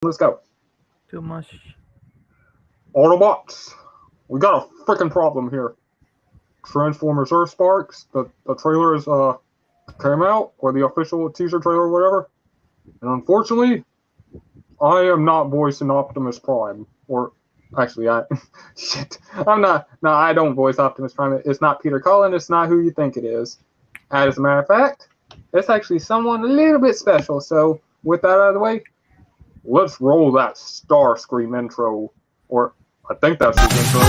Let's go. Too much. Autobots, we got a freaking problem here. Transformers Earth Sparks, the trailer is came out, or the official teaser trailer or whatever. And unfortunately, I am not voicing Optimus Prime. Or actually shit. I'm not no, I don't voice Optimus Prime. It's not Peter Cullen, it's not who you think it is. As a matter of fact, it's actually someone a little bit special. So with that out of the way, let's roll that Starscream intro. Or I think that's his intro.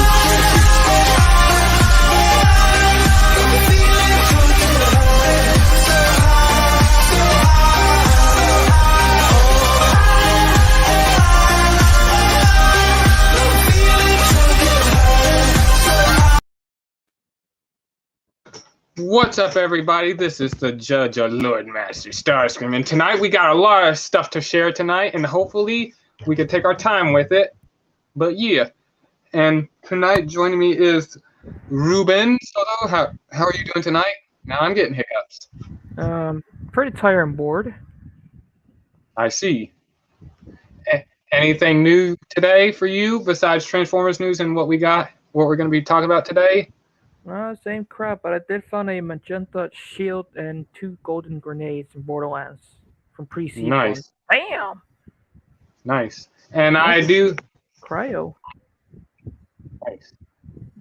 What's up, everybody? This is the Judge or Lord Master Starscream, and tonight we got a lot of stuff to share tonight, and hopefully we can take our time with it. But yeah, and tonight joining me is Ruben Soto. How are you doing tonight? Now I'm getting hiccups. Pretty tired and bored. I see. Anything new today for you besides Transformers news and what we're going to be talking about today? Same crap, but I did find a magenta shield and 2 golden grenades in Borderlands from pre-seed. Nice. Bam! Nice. And I do... Cryo. Nice.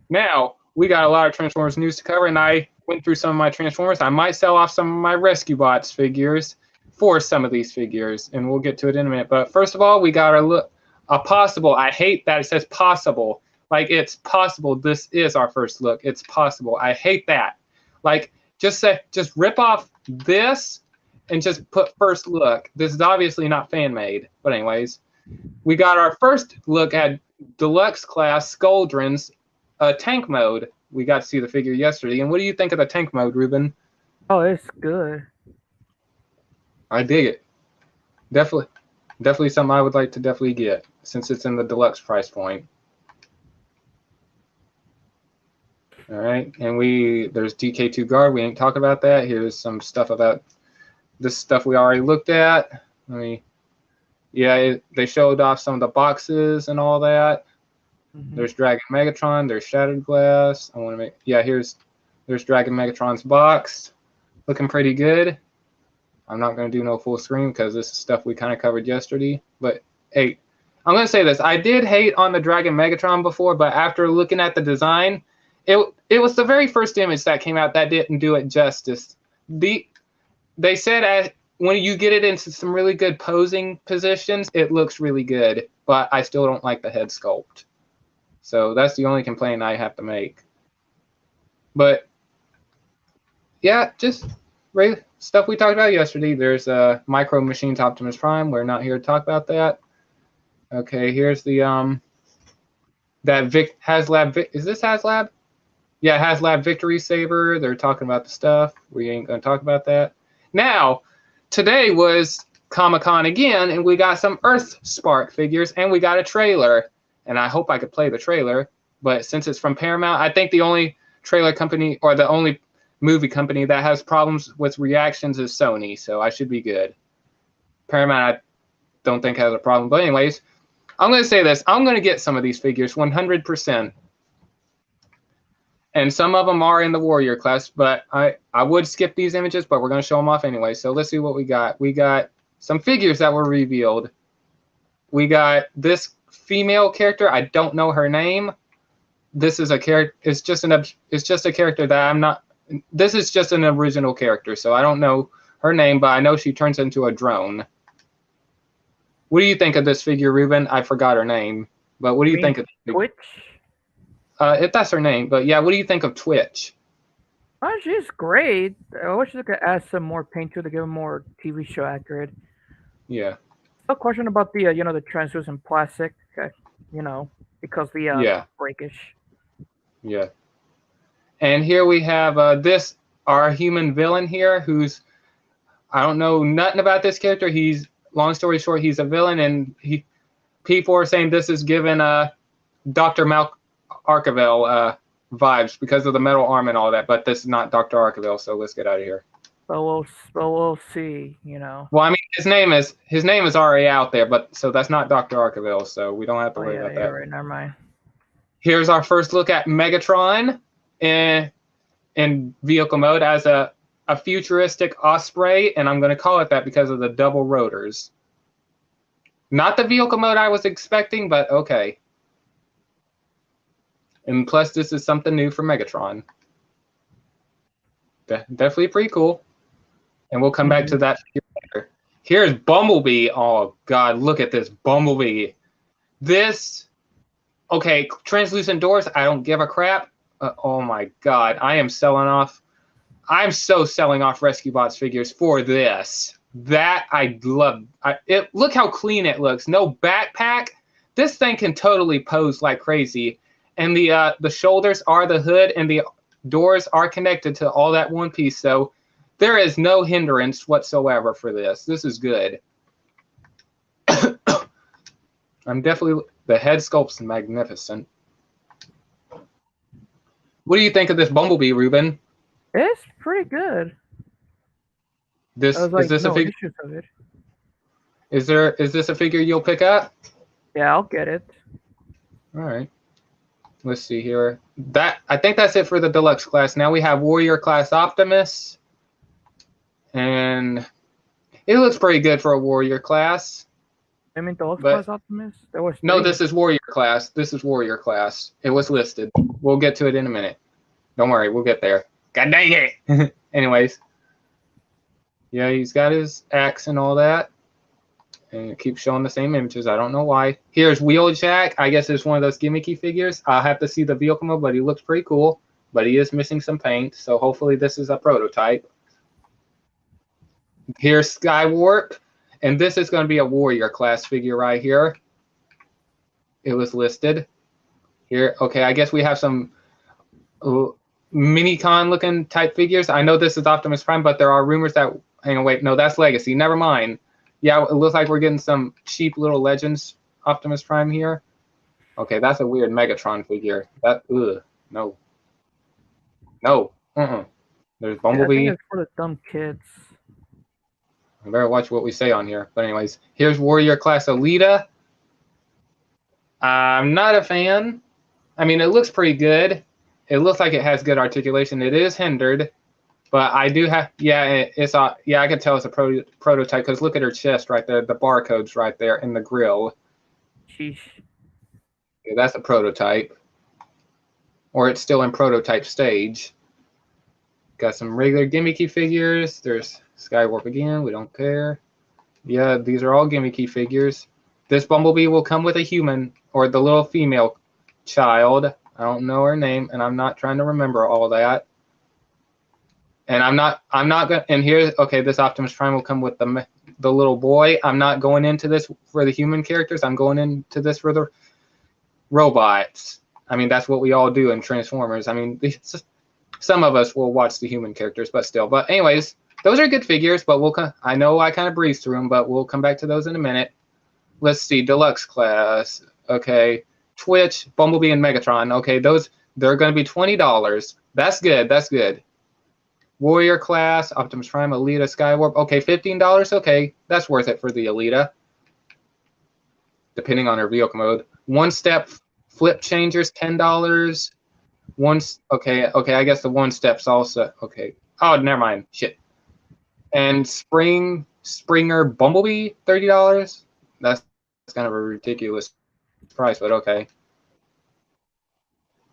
Now, we got a lot of Transformers news to cover, and I went through some of my Transformers. I might sell off some of my Rescue Bots figures for some of these figures, and we'll get to it in a minute. But first of all, we got a possible... I hate that it says possible. Like, it's possible this is our first look. It's possible. I hate that. Like, just rip off this and just put first look. This is obviously not fan-made. But anyways, we got our first look at Deluxe class Skuldron's tank mode. We got to see the figure yesterday. And what do you think of the tank mode, Ruben? Oh, it's good. I dig it. Definitely something I would like to definitely get, since it's in the Deluxe price point. All right, and there's DK2 guard. We ain't talking about that. Here's some stuff about this stuff we already looked at. They showed off some of the boxes and all that. Mm-hmm. There's Dragon Megatron. There's Shattered Glass. There's Dragon Megatron's box, looking pretty good. I'm not going to do no full screen because this is stuff we kind of covered yesterday. But hey, I'm going to say this: I did hate on the Dragon Megatron before, but after looking at the design. It was the very first image that came out that didn't do it justice. They said when you get it into some really good posing positions, it looks really good, but I still don't like the head sculpt. So that's the only complaint I have to make. But yeah, just stuff we talked about yesterday. There's Micro Machines Optimus Prime. We're not here to talk about that. Okay, here's the HasLab. Is this HasLab? Yeah, HasLab Victory Saber. They're talking about the stuff. We ain't going to talk about that. Now, today was Comic-Con again, and we got some Earth Spark figures, and we got a trailer. And I hope I could play the trailer, but since it's from Paramount, I think the only trailer company or the only movie company that has problems with reactions is Sony, so I should be good. Paramount, I don't think has a problem. But anyways, I'm going to say this. I'm going to get some of these figures 100%. And some of them are in the Warrior class, but I would skip these images, but we're going to show them off anyway. So let's see what we got. We got some figures that were revealed. We got this female character. I don't know her name. This is a character. It's just a character that I'm not. This is just an original character, so I don't know her name, but I know she turns into a drone. What do you think of this figure, Ruben? I forgot her name, but what do you think of Twitch? If that's her name, but yeah, what do you think of Twitch? Oh, she's great. I wish they could add some more paint to it to give it more TV show accurate. Yeah. No question about the the translucent plastic, because the breakish. Yeah. And here we have our human villain here, who's I don't know nothing about this character. Long story short, he's a villain, and people are saying this is given Dr. Arkeville vibes because of the metal arm and all that, but this is not Dr. Arkeville, so let's get out of here. But we'll see. You know. Well, I mean, his name is already out there, but so that's not Dr. Arkaville, so we don't have to Oh worry yeah, about you're that. right. Never mind. Here's our first look at Megatron in vehicle mode as a futuristic Osprey, and I'm going to call it that because of the double rotors. Not the vehicle mode I was expecting, but okay. And plus, this is something new for Megatron. Definitely pretty cool. And we'll come back to that later. Here's Bumblebee. Oh, God, look at this Bumblebee. This, okay, translucent doors, I don't give a crap. Oh, my God. I'm so selling off Rescue Bots figures for this. That I love. Look how clean it looks. No backpack. This thing can totally pose like crazy. And the shoulders are the hood, and the doors are connected to all that one piece. So there is no hindrance whatsoever for this. This is good. I'm definitely, the head sculpt's magnificent. What do you think of this Bumblebee, Ruben? It's pretty good. Is this a figure? Issues of it. Is this a figure you'll pick up? Yeah, I'll get it. All right. Let's see here. I think that's it for the Deluxe class. Now we have Warrior class Optimus, and it looks pretty good for a Warrior class. I mean, Deluxe class Optimus. There was no. This is Warrior class. This is Warrior class. It was listed. We'll get to it in a minute. Don't worry, we'll get there. God dang it. Anyways, yeah, he's got his axe and all that. And it keeps showing the same images. I don't know why. Here's Wheeljack. I guess it's one of those gimmicky figures. I'll have to see the vehicle mode, but he looks pretty cool. But he is missing some paint, so hopefully this is a prototype. Here's Skywarp. And this is going to be a Warrior class figure right here. It was listed. Here, okay, I guess we have some Minicon looking type figures. I know this is Optimus Prime, but there are rumors that, hang on, wait, no, that's Legacy. Never mind. Yeah, it looks like we're getting some cheap little Legends Optimus Prime here. Okay, that's a weird Megatron figure. No. There's Bumblebee. Yeah, I think it's for the dumb kids. I better watch what we say on here. But anyways, here's Warrior class Alita. I'm not a fan. I mean, it looks pretty good. It looks like it has good articulation. It is hindered. But I do have, yeah, I can tell it's a prototype because look at her chest right there. The barcode's right there in the grill. Sheesh. Yeah, that's a prototype. Or it's still in prototype stage. Got some regular gimmicky figures. There's Skywarp again. We don't care. Yeah, these are all gimmicky figures. This Bumblebee will come with a human or the little female child. I don't know her name, and I'm not trying to remember all that. And I'm not gonna. And here, okay, this Optimus Prime will come with the little boy. I'm not going into this for the human characters. I'm going into this for the robots. I mean, that's what we all do in Transformers. I mean, some of us will watch the human characters, but still. But anyways, those are good figures. But I know I kind of breezed through them, but we'll come back to those in a minute. Let's see, Deluxe class. Okay, Twitch, Bumblebee, and Megatron. Okay, they're going to be $20. That's good. That's good. Warrior class, Optimus Prime, Alita, Skywarp. Okay, $15. Okay, that's worth it for the Alita, depending on her vehicle mode. One-step flip changers, $10. Okay, I guess the one-steps also. Okay. Oh, never mind. Shit. And Springer Bumblebee, $30. That's kind of a ridiculous price, but okay.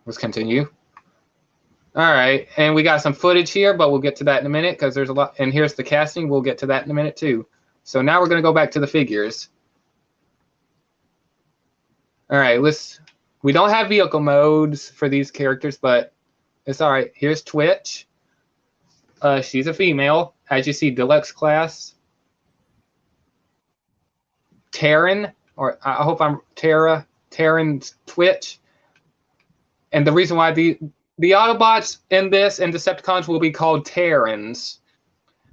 Let's continue. All right, and we got some footage here, but we'll get to that in a minute because there's a lot. And here's the casting. We'll get to that in a minute too. So now we're going to go back to the figures. All right, we don't have vehicle modes for these characters, but it's all right. Here's Twitch. She's a female, as you see, Deluxe class. Terran, or I hope I'm Terran's Twitch. And the reason why the Autobots in this and Decepticons will be called Terrans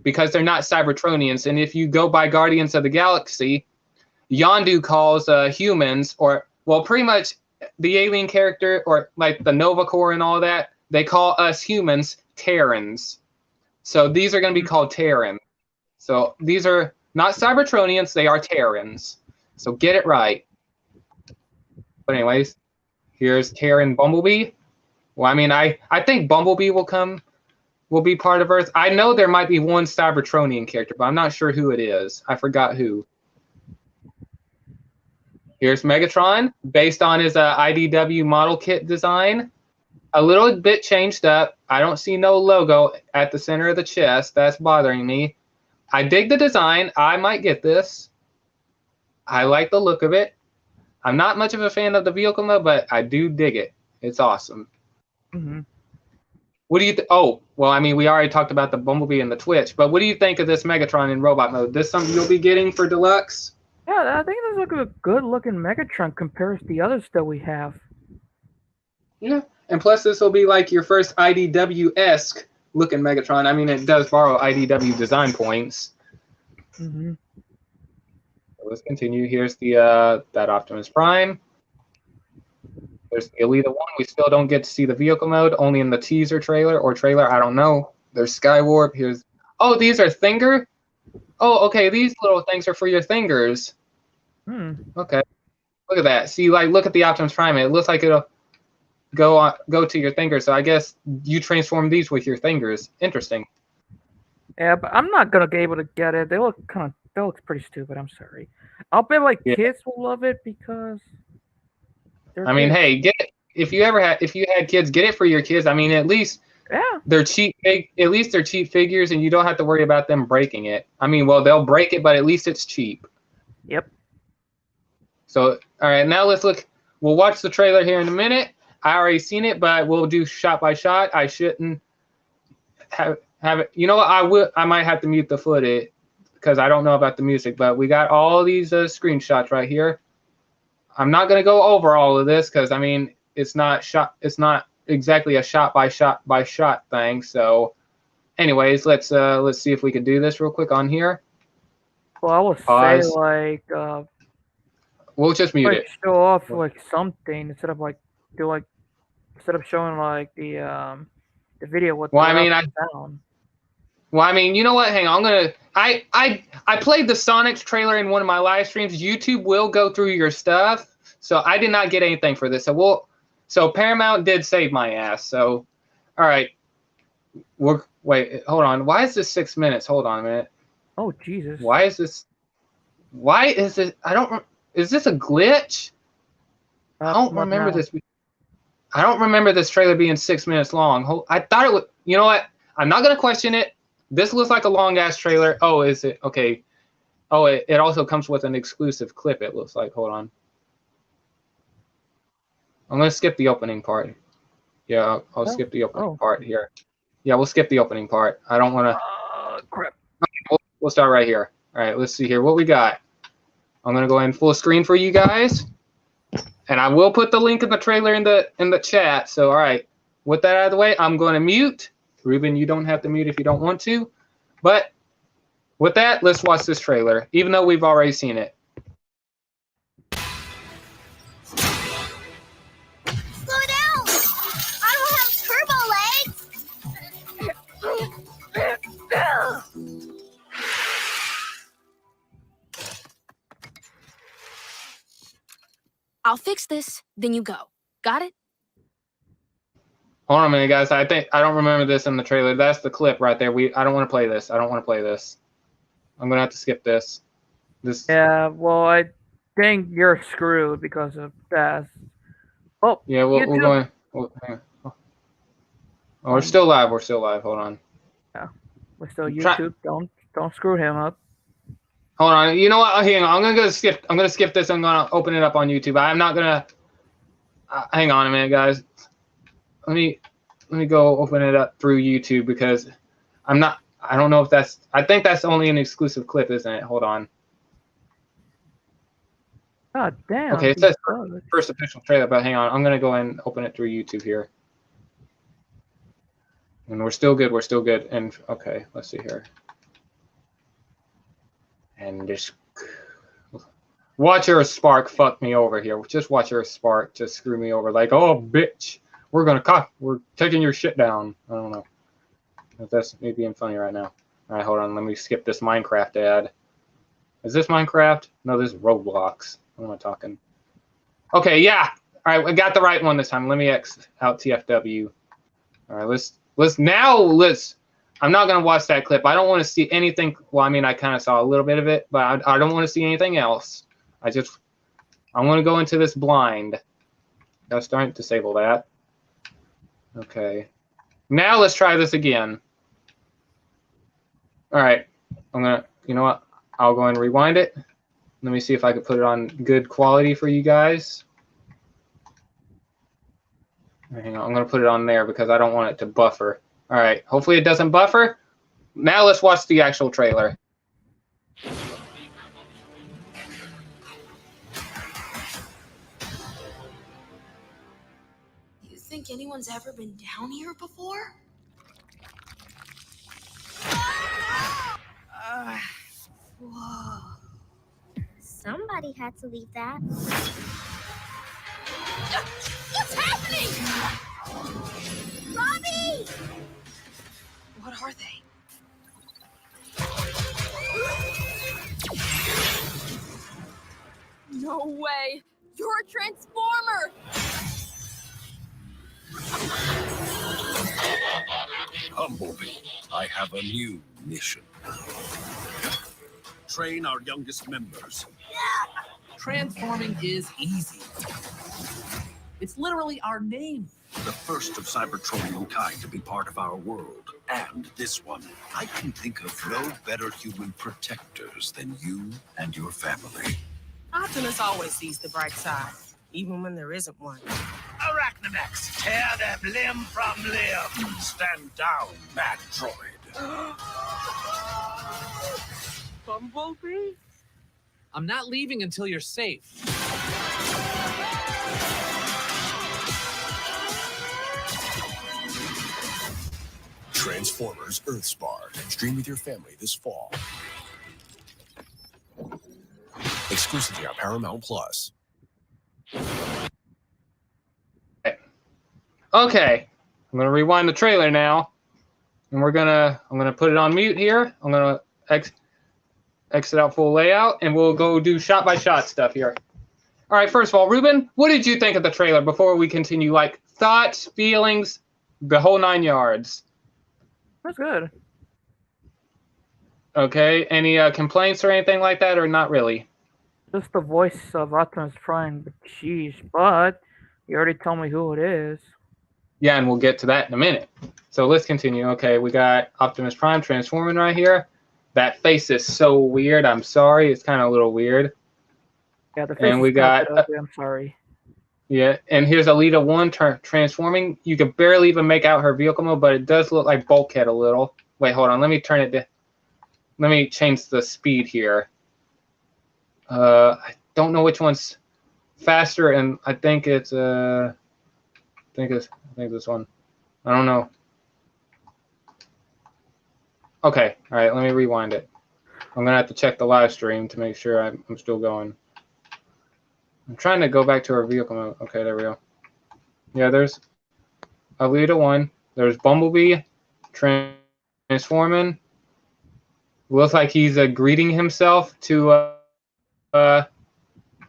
because they're not Cybertronians. And if you go by Guardians of the Galaxy, Yondu calls humans, or, well, pretty much the alien character, or like the Nova Corps and all that, they call us humans Terrans. So these are going to be called Terran. So these are not Cybertronians, they are Terrans. So get it right. But anyways, here's Terran Bumblebee. Well, I mean, I think Bumblebee will be part of Earth. I know there might be one Cybertronian character, but I'm not sure who it is. I forgot who. Here's Megatron, based on his IDW model kit design. A little bit changed up. I don't see no logo at the center of the chest. That's bothering me. I dig the design. I might get this. I like the look of it. I'm not much of a fan of the vehicle mode, but I do dig it. It's awesome. Mm-hmm. What do you oh, well, I mean, we already talked about the Bumblebee and the Twitch, but what do you think of this Megatron in robot mode? This something you'll be getting for Deluxe? Yeah, I think this looks like a good-looking Megatron compared to the others that we have. Yeah, and plus this will be like your first IDW-esque looking Megatron. I mean, it does borrow IDW design points. Mm-hmm. So let's continue. Here's the that Optimus Prime. There's the Elita 1. We still don't get to see the vehicle mode, only in the teaser trailer or trailer. I don't know. There's Skywarp. Here's... Oh, these are Thinger? Oh, okay. These little things are for your Thingers. Okay. Look at that. See, like, look at the Optimus Prime. It looks like it'll go to your Thingers. So I guess you transform these with your Thingers. Interesting. Yeah, but I'm not gonna be able to get it. They look pretty stupid. I'm sorry. I'll bet like kids will love it because... I mean, hey, get it. If you had kids, get it for your kids. I mean, at least they're cheap. At least they're cheap figures, and you don't have to worry about them breaking it. I mean, well, they'll break it, but at least it's cheap. Yep. So, all right, now let's look. We'll watch the trailer here in a minute. I already seen it, but we'll do shot by shot. I shouldn't have it. You know what? I might have to mute the footage because I don't know about the music. But we got all these screenshots right here. I'm not going to go over all of this because I mean it's not exactly a shot by shot thing. So, anyways, let's see if we can do this real quick on here. Well, I would say like we'll just mute it. Show off like something instead of showing like the video with. Well, I mean, you know what? Hang on, I played the Sonic trailer in one of my live streams. YouTube will go through your stuff, so I did not get anything for this. So Paramount did save my ass. So, all right, wait, hold on. Why is this 6 minutes? Hold on a minute. Oh Jesus! Why is this? Is this a glitch? I don't remember this. I don't remember this trailer being 6 minutes long. I thought it would. You know what? I'm not gonna question it. This looks like a long-ass trailer. Oh, is it? Okay. Oh, it also comes with an exclusive clip, it looks like. Hold on. I'm going to skip the opening part. Yeah, I'll skip the opening part here. Yeah, we'll skip the opening part. I don't want to... crap. Okay, we'll start right here. All right, let's see here. What we got? I'm going to go ahead and full screen for you guys. And I will put the link in the trailer in the chat. So, all right. With that out of the way, I'm going to mute. Ruben, you don't have to mute if you don't want to. But with that, let's watch this trailer, even though we've already seen it. Slow down! I don't have turbo legs! I'll fix this, then you go. Got it? Hold on a minute, guys. I don't remember this in the trailer. That's the clip right there. I don't want to play this. I don't want to play this. I'm gonna have to skip this. Yeah, well, I think you're screwed because of that. Oh, yeah, we're going. Hang on. Oh, we're still live. We're still live. Hold on. Yeah, we're still YouTube. Don't screw him up. Hold on. You know what? Hang on. I'm gonna skip this. I'm gonna open it up on YouTube. I'm not gonna. Hang on a minute, guys. Let me go open it up through YouTube because I don't know if that's... I think that's only an exclusive clip, isn't it? Hold on. Oh, damn. Okay, it says first official trailer, but hang on. I'm going to go and open it through YouTube here. And we're still good. We're still good. And, okay, let's see here. And just... Watch your spark fuck me over here. Just watch your spark just screw me over. Like, oh, bitch. We're taking your shit down. I don't know. If that's me being funny right now. All right, hold on. Let me skip this Minecraft ad. Is this Minecraft? No, this is Roblox. What am I talking? Okay, yeah. All right, I got the right one this time. Let me X out TFW. All right, let's. I'm not gonna watch that clip. I don't want to see anything. Well, I mean, I kind of saw a little bit of it, but I don't want to see anything else. I want to go into this blind. Gotta start to disable that. Okay. Now let's try this again. All right. You know what? I'll go and rewind it. Let me see if I can put it on good quality for you guys. Hang on, I'm going to put it on there because I don't want it to buffer. All right. Hopefully it doesn't buffer. Now let's watch the actual trailer. You think anyone's ever been down here before? Whoa. Somebody had to leave that. What's happening? Robbie! What are they? No way! You're a transformer! Bumblebee, I have a new mission. Train our youngest members. Transforming is easy. It's literally our name. The first of Cybertronian kind to be part of our world. And this one, I can think of no better human protectors than you and your family. Optimus always sees the bright side, even when there isn't one. Arachnomax, tear them limb from limb. Stand down, mad droid. Bumblebee? I'm not leaving until you're safe. Transformers Earthspark. Stream with your family this fall. Exclusively on Paramount Plus. Okay. I'm going to rewind the trailer now. And I'm going to put it on mute here. I'm going to exit out full layout, and we'll go do shot-by-shot stuff here. All right, first of all, Ruben, what did you think of the trailer before we continue? Like, thoughts, feelings, the whole 9 yards. That's good. Okay, any complaints or anything like that, or not really? Just the voice of Optimus Prime, but sheesh. But you already told me who it is. Yeah, and we'll get to that in a minute. So let's continue. Okay, we got Optimus Prime transforming right here. That face is so weird. I'm sorry. It's kind of a little weird. Yeah, the face And we is kinda got ugly, I'm sorry. Yeah, and here's Alita 1 transforming. You can barely even make out her vehicle mode, but it does look like Bulkhead a little. Wait, hold on. Let me turn it. Let me change the speed here. I don't know which one's faster, and I think it's I think this one. I don't know. Okay, all right. Let me rewind it. I'm gonna have to check the live stream to make sure I'm still going. I'm trying to go back to our vehicle mode. Okay, there we go. Yeah, there's Alita 1. There's Bumblebee transforming. Looks like he's greeting himself to. Wait.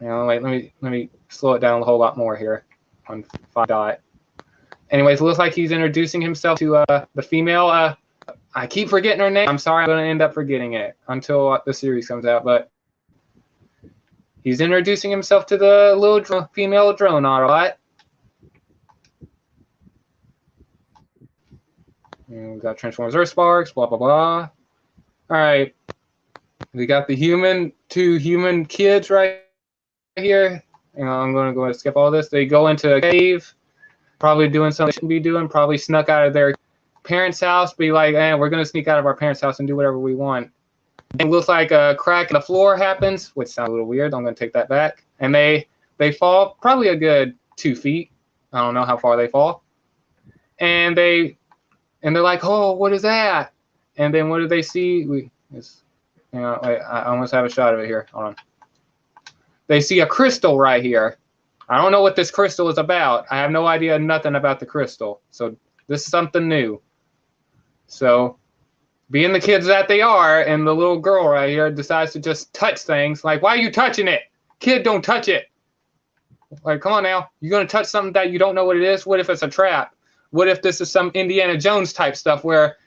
Let me slow it down a whole lot more here on 5 dot. Anyways, it looks like he's introducing himself to the female. I keep forgetting her name. I'm sorry, I'm gonna end up forgetting it until the series comes out, but. He's introducing himself to the little female drone Autobot. And we got Transformers Earthsparks, blah, blah, blah. All right. We got the 2 human kids right here. I'm going to go ahead and skip all this. They go into a cave, probably doing something they shouldn't be doing, probably snuck out of their parents' house, be like, we're going to sneak out of our parents' house and do whatever we want. It looks like a crack in the floor happens, which sounds a little weird. I'm going to take that back. And they fall probably a good 2 feet. I don't know how far they fall. And they're like, oh, what is that? And then what do they see? Wait, I almost have a shot of it here. Hold on. They see a crystal right here. I don't know what this crystal is about. I have no idea nothing about the crystal. So this is something new. So, being the kids that they are, and the little girl right here decides to just touch things. Like, why are you touching it? Kid, don't touch it. Like, come on now. You're going to touch something that you don't know what it is? What if it's a trap? What if this is some Indiana Jones type stuff where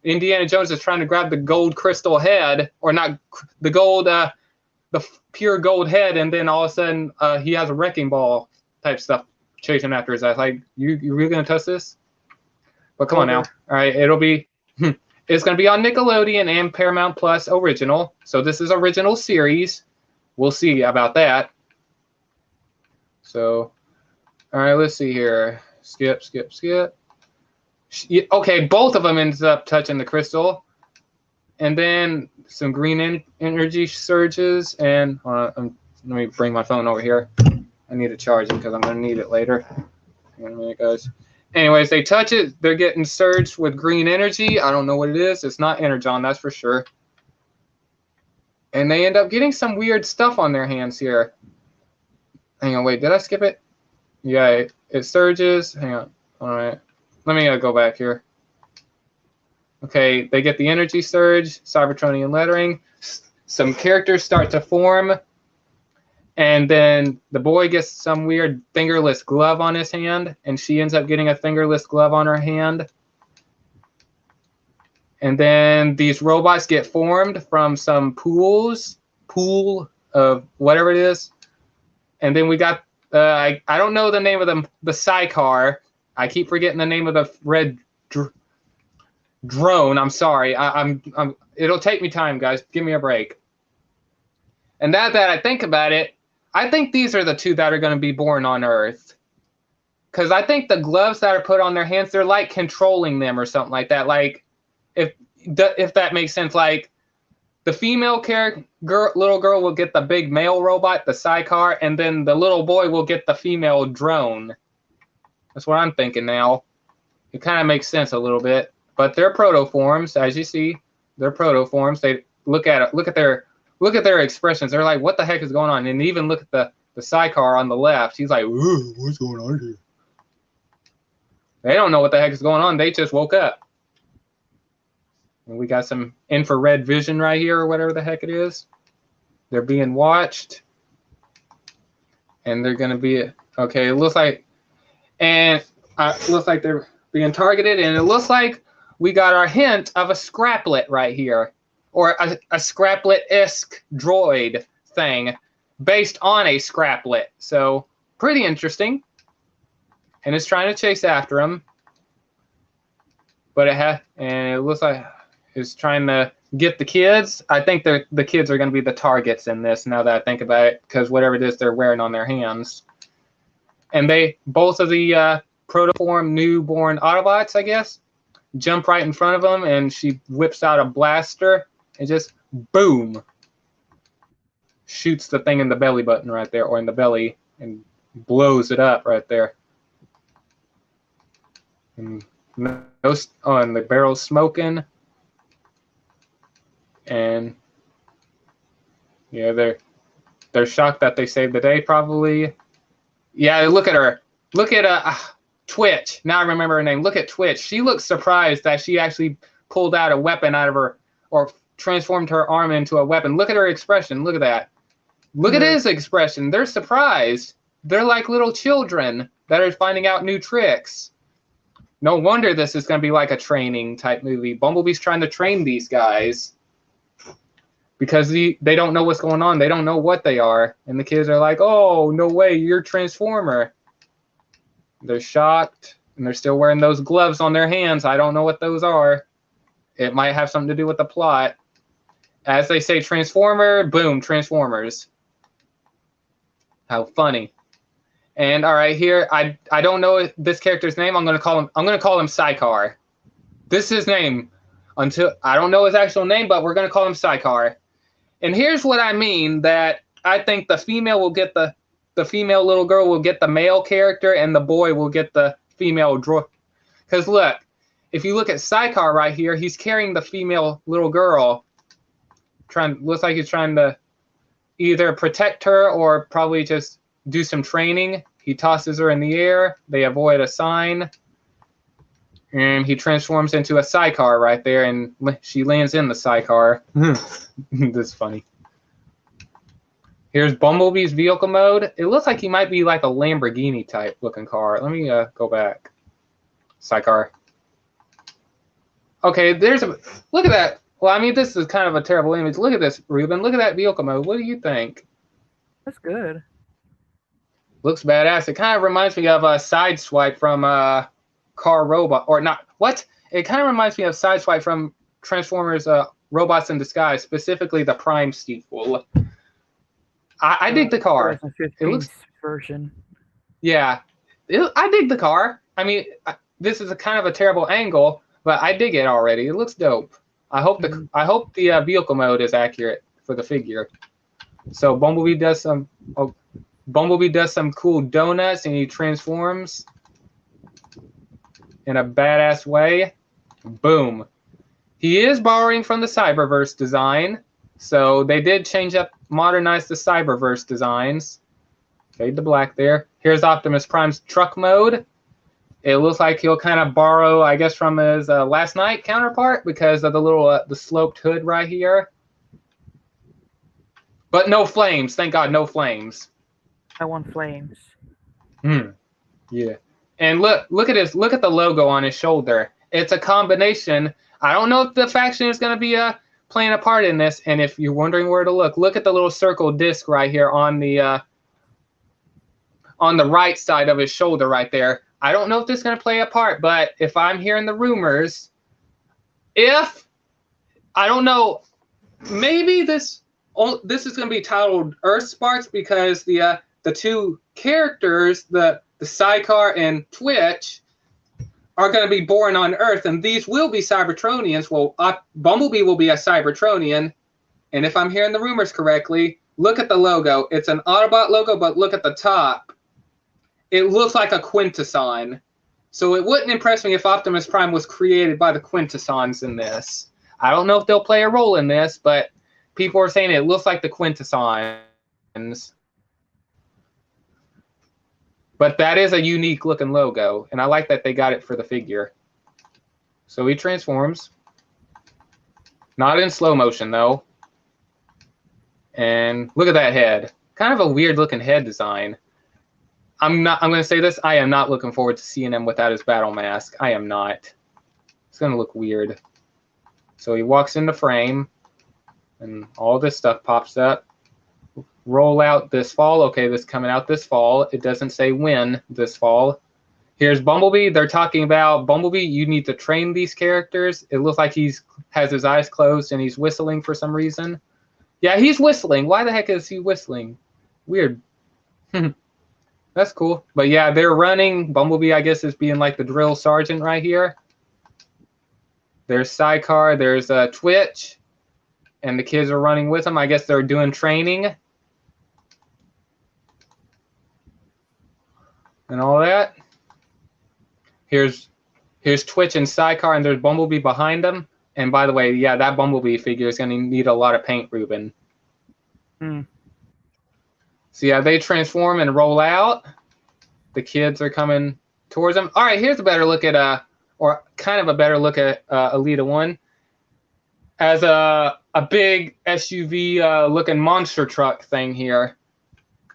Indiana Jones is trying to grab the gold crystal head, or not the gold, the pure gold head, and then all of a sudden he has a wrecking ball type stuff chasing after his ass. Like, you really going to touch this? But come on now. All right, it'll be... It's going to be on Nickelodeon and Paramount Plus original. So this is original series. We'll see about that. So, all right, let's see here. Skip. Okay, both of them ends up touching the crystal. And then some green energy surges. And let me bring my phone over here. I need to charge it because I'm going to need it later. Hang on a minute, guys. Anyways, they touch it. They're getting surged with green energy. I don't know what it is. It's not Energon, that's for sure. And they end up getting some weird stuff on their hands here. Hang on, wait, did I skip it? Yeah, it surges. Hang on. All right. Let me go back here. Okay, they get the energy surge, Cybertronian lettering. Some characters start to form. And then the boy gets some weird fingerless glove on his hand, and she ends up getting a fingerless glove on her hand. And then these robots get formed from some pool of whatever it is. And then we got, I don't know the name of them, the Psycar. I keep forgetting the name of the red drone. I'm sorry. It'll take me time, guys. Give me a break. And now that I think about it, I think these are the two that are going to be born on Earth. Because I think the gloves that are put on their hands, they're like controlling them or something like that. Like, if that makes sense, like the female little girl will get the big male robot, the Psycar, and then the little boy will get the female drone. That's what I'm thinking now. It kind of makes sense a little bit. But they're protoforms, as you see. They're protoforms. They look at their expressions. They're like, what the heck is going on? And even look at the Psycar on the left. He's like, ooh, what's going on here? They don't know what the heck is going on. They just woke up. And we got some infrared vision right here, or whatever the heck it is. They're being watched. And they're going to be, okay, it looks like, and it looks like they're being targeted. And it looks like we got our hint of a Scraplet right here. Or a Scraplet-esque droid thing based on a Scraplet. So, pretty interesting. And it's trying to chase after him. But it looks like it's trying to get the kids. I think the kids are going to be the targets in this, now that I think about it, because whatever it is they're wearing on their hands. And both of the protoform newborn Autobots, I guess, jump right in front of them, and she whips out a blaster. And just, boom, shoots the thing in the belly button right there, or in the belly, and blows it up right there. And the barrel's smoking. And, yeah, they're shocked that they saved the day, probably. Yeah, look at her. Look at Twitch. Now I remember her name. Look at Twitch. She looks surprised that she actually pulled out a weapon out of her, or transformed her arm into a weapon. Look at her expression. Look at that. Look at his expression. They're surprised. They're like little children that are finding out new tricks. No wonder this is going to be like a training type movie. Bumblebee's trying to train these guys because they don't know what's going on. They don't know what they are. And the kids are like, oh, no way, you're Transformer. They're shocked, and they're still wearing those gloves on their hands. I don't know what those are. It might have something to do with the plot. As they say, Transformer, boom, Transformers. How funny. And all right, here I don't know this character's name. I'm gonna call him Psycar. This is his name. Until I don't know his actual name, but we're gonna call him Psycar. And here's what I mean, that I think the female will get the female little girl will get the male character, and the boy will get the female droid. Because look, if you look at Psycar right here, he's carrying the female little girl. Looks like he's trying to either protect her or probably just do some training. He tosses her in the air. They avoid a sign. And he transforms into a sidecar right there, and she lands in the sidecar. This is funny. Here's Bumblebee's vehicle mode. It looks like he might be like a Lamborghini type looking car. Let me go back. Sidecar. Okay, there's a look at that. Well, I mean, this is kind of a terrible image. Look at this, Ruben. Look at that vehicle mode. What do you think? That's good. Looks badass. It kind of reminds me of a Sideswipe from Car Robot, or not. What? It kind of reminds me of Sideswipe from Transformers Robots in Disguise, specifically the Prime sequel. I dig the car. 2015 It looks version. Yeah, I dig the car. I mean, this is a kind of a terrible angle, but I dig it already. It looks dope. I hope the vehicle mode is accurate for the figure. So Bumblebee does some cool donuts, and he transforms in a badass way. Boom. He is borrowing from the Cyberverse design, so they did change up, modernize the Cyberverse designs. Fade to black there. Here's Optimus Prime's truck mode. It looks like he'll kind of borrow, I guess, from his Last Night counterpart because of the little the sloped hood right here. But no flames. Thank God, no flames. I want flames. Yeah. And look at this. Look at the logo on his shoulder. It's a combination. I don't know if the faction is going to be playing a part in this. And if you're wondering where to look at the little circle disc right here on the right side of his shoulder right there. I don't know if this is going to play a part, but if I'm hearing the rumors, I don't know, maybe this is going to be titled Earth Sparks because the two characters, the Sidecar and Twitch, are going to be born on Earth, and these will be Cybertronians. Well, Bumblebee will be a Cybertronian, and if I'm hearing the rumors correctly, look at the logo. It's an Autobot logo, but look at the top. It looks like a Quintesson. So it wouldn't impress me if Optimus Prime was created by the Quintessons in this. I don't know if they'll play a role in this, but people are saying it looks like the Quintessons. But that is a unique looking logo, and I like that they got it for the figure. So he transforms. Not in slow motion, though. And look at that head. Kind of a weird looking head design. I'm going to say this. I am not looking forward to seeing him without his battle mask. I am not. It's going to look weird. So he walks into frame, and all this stuff pops up. Roll out this fall. Okay, this is coming out this fall. It doesn't say when this fall. Here's Bumblebee. They're talking about Bumblebee. You need to train these characters. It looks like he has his eyes closed and he's whistling for some reason. Yeah, he's whistling. Why the heck is he whistling? Weird. That's cool. But yeah, they're running. Bumblebee, I guess, is being like the drill sergeant right here. There's Sidecar. There's Twitch. And the kids are running with him. I guess they're doing training. And all that. Here's Twitch and Sidecar, and there's Bumblebee behind them. And by the way, yeah, that Bumblebee figure is going to need a lot of paint, Ruben. So yeah, they transform and roll out. The kids are coming towards them. All right, here's a better look at or kind of a better look at Elita 1 as a big SUV looking monster truck thing here.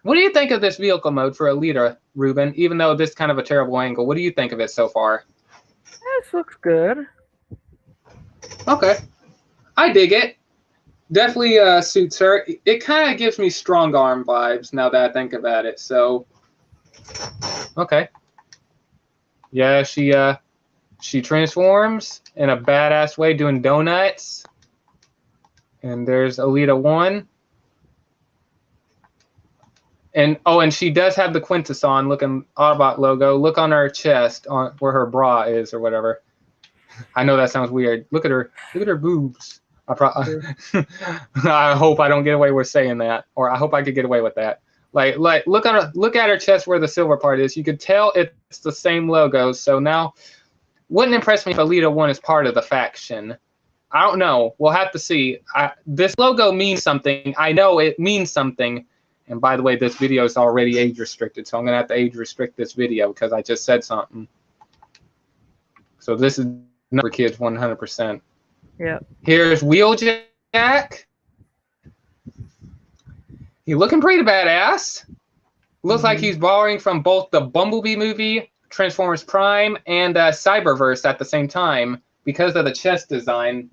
What do you think of this vehicle mode for Elita, Ruben? Even though this is kind of a terrible angle, what do you think of it so far? This looks good. Okay, I dig it. Definitely suits her. It kind of gives me strong arm vibes now that I think about it. So, okay. Yeah, she transforms in a badass way doing donuts. And there's Elita 1. And and she does have the Quintesson looking Autobot logo. Look on her chest, on where her bra is or whatever. I know that sounds weird. Look at her boobs. I hope I don't get away with saying that, or I hope I could get away with that. Like look at her chest where the silver part is. You could tell it's the same logo. So now, wouldn't impress me if Elita 1 is part of the faction. I don't know. We'll have to see. This logo means something. I know it means something. And by the way, this video is already age restricted, so I'm gonna have to age restrict this video because I just said something. So this is not for kids 100%. Yeah. Here's Wheeljack. He's looking pretty badass. Looks like he's borrowing from both the Bumblebee movie, Transformers Prime, and Cyberverse at the same time because of the chest design.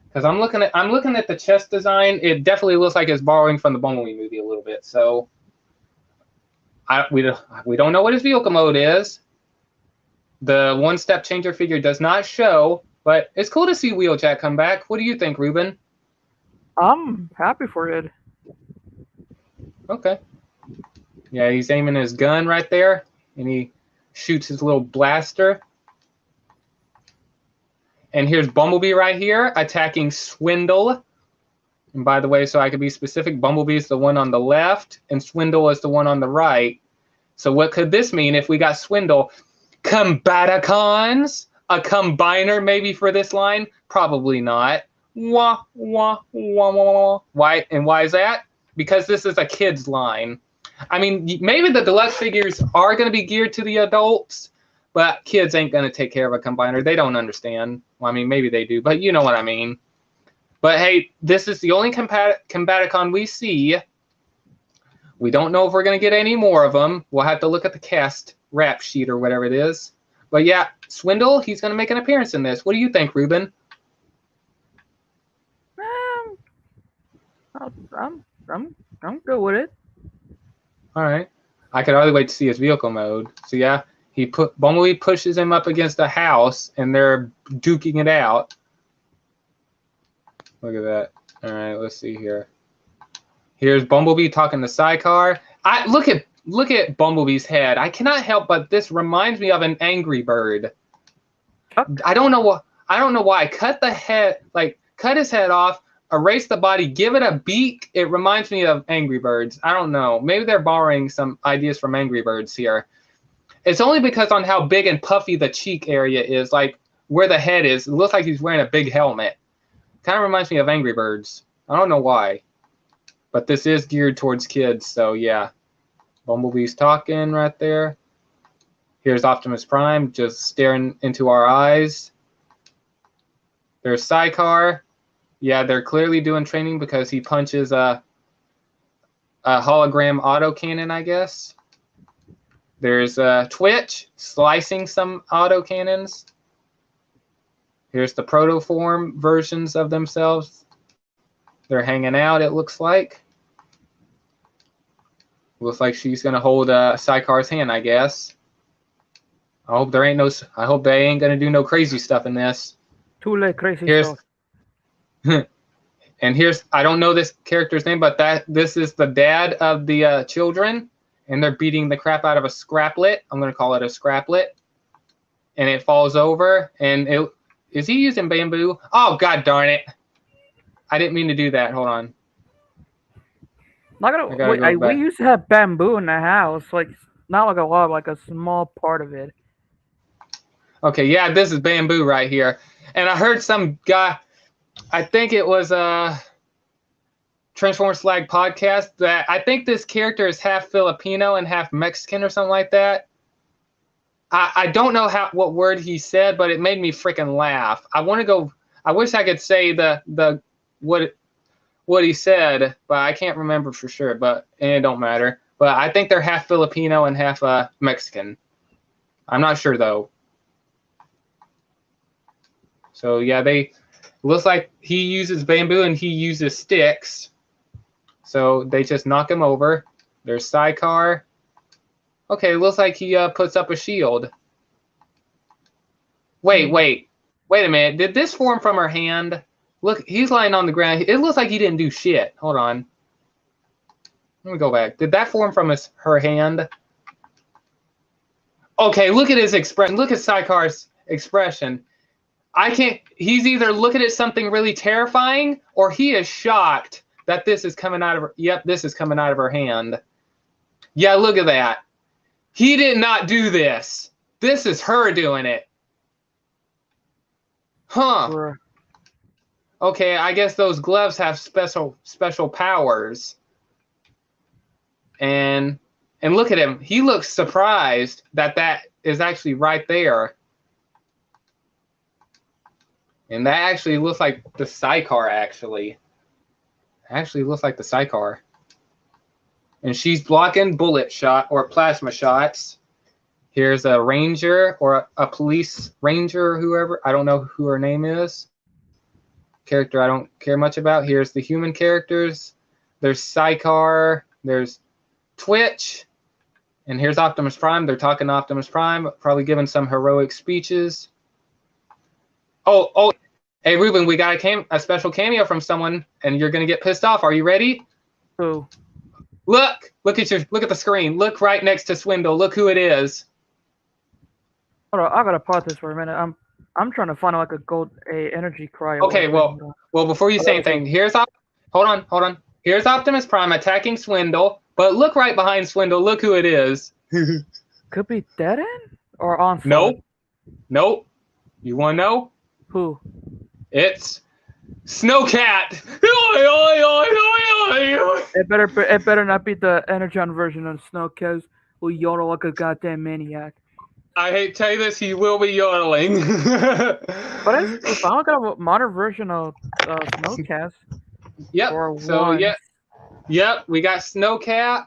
Because I'm looking at the chest design, it definitely looks like it's borrowing from the Bumblebee movie a little bit. So we don't know what his vehicle mode is. The one-step changer figure does not show, but it's cool to see Wheeljack come back. What do you think, Ruben? I'm happy for it. Okay. Yeah, he's aiming his gun right there, and he shoots his little blaster. And here's Bumblebee right here attacking Swindle. And by the way, so I could be specific, Bumblebee is the one on the left, and Swindle is the one on the right. So what could this mean if we got Swindle? Combaticons? A combiner maybe for this line? Probably not. Wah, wah, wah, wah, wah. Why? And why is that? Because this is a kid's line. I mean, maybe the deluxe figures are going to be geared to the adults, but kids ain't going to take care of a combiner. They don't understand. Well, I mean, maybe they do, but you know what I mean. But hey, this is the only Combaticon we see. We don't know if we're going to get any more of them. We'll have to look at the cast rap sheet or whatever it is. But yeah, Swindle, he's going to make an appearance in this. What do you think, Ruben? I'm good with it. All right. I could hardly wait to see his vehicle mode. So yeah, Bumblebee pushes him up against a house, and they're duking it out. Look at that. All right, let's see here. Here's Bumblebee talking to Psycar. Look at Bumblebee's head. I cannot help but this reminds me of an Angry Bird. I don't know why. Cut his head off, erase the body, give it a beak. It reminds me of Angry Birds. I don't know. Maybe they're borrowing some ideas from Angry Birds here. It's only because on how big and puffy the cheek area is, like where the head is. It looks like he's wearing a big helmet. Kind of reminds me of Angry Birds. I don't know why. But this is geared towards kids, so yeah. Bumblebee's talking right there. Here's Optimus Prime just staring into our eyes. There's Psycar. Yeah, they're clearly doing training because he punches a hologram autocannon, I guess. There's Twitch slicing some autocannons. Here's the protoform versions of themselves. They're hanging out, it looks like. Looks like she's gonna hold Psycar's hand, I guess. I hope they ain't gonna do no crazy stuff in this. Too late, crazy stuff. And here's, I don't know this character's name, but this is the dad of the children, and they're beating the crap out of a scraplet. I'm gonna call it a scraplet, and it falls over. And is he using bamboo? Oh God darn it! I didn't mean to do that. Hold on. We used to have bamboo in the house, like not like a lot, like a small part of it. Okay, yeah, this is bamboo right here, and I heard some guy. I think it was a Transformers Flag podcast that I think this character is half Filipino and half Mexican or something like that. I don't know what word he said, but it made me freaking laugh. I wish I could say what he said, but I can't remember for sure. But it don't matter. But I think they're half Filipino and half Mexican. I'm not sure though. So yeah, looks like he uses bamboo and he uses sticks. So they just knock him over. There's Psycar. Okay, looks like he puts up a shield. Wait a minute. Did this form from her hand? Look, he's lying on the ground. It looks like he didn't do shit. Hold on. Let me go back. Did that form from her hand? Okay, look at his expression. Look at Psycar's expression. He's either looking at something really terrifying or he is shocked that this is coming out of her. Yep, this is coming out of her hand. Yeah, look at that. He did not do this. This is her doing it. Huh. Okay, I guess those gloves have special powers. And look at him. He looks surprised that is actually right there. And that actually looks like the Skywarp, actually. Actually looks like the Skywarp. And she's blocking bullet shot or plasma shots. Here's a ranger or a police ranger or whoever. I don't know who her name is. Character I don't care much about. Here's the human characters. There's Skywarp. There's Twitch. And here's Optimus Prime. They're talking to Optimus Prime, probably giving some heroic speeches. Oh, hey Ruben, we got a special cameo from someone, and you're gonna get pissed off. Are you ready? Who? Look at the screen. Look right next to Swindle. Look who it is. Hold on, I gotta pause this for a minute. I'm trying to find like a energy cry. Okay, well, before you say anything, hold on. Here's Optimus Prime attacking Swindle, but look right behind Swindle. Look who it is. Could be Dead End or On. Nope. You wanna know? Who? It's Snowcat. It better not be the Energon version of Snowcat who yodel like a goddamn maniac. I hate to tell you this, he will be yodeling. But if I don't got a modern version of Snowcat. Yep. So yep. We got Snowcat.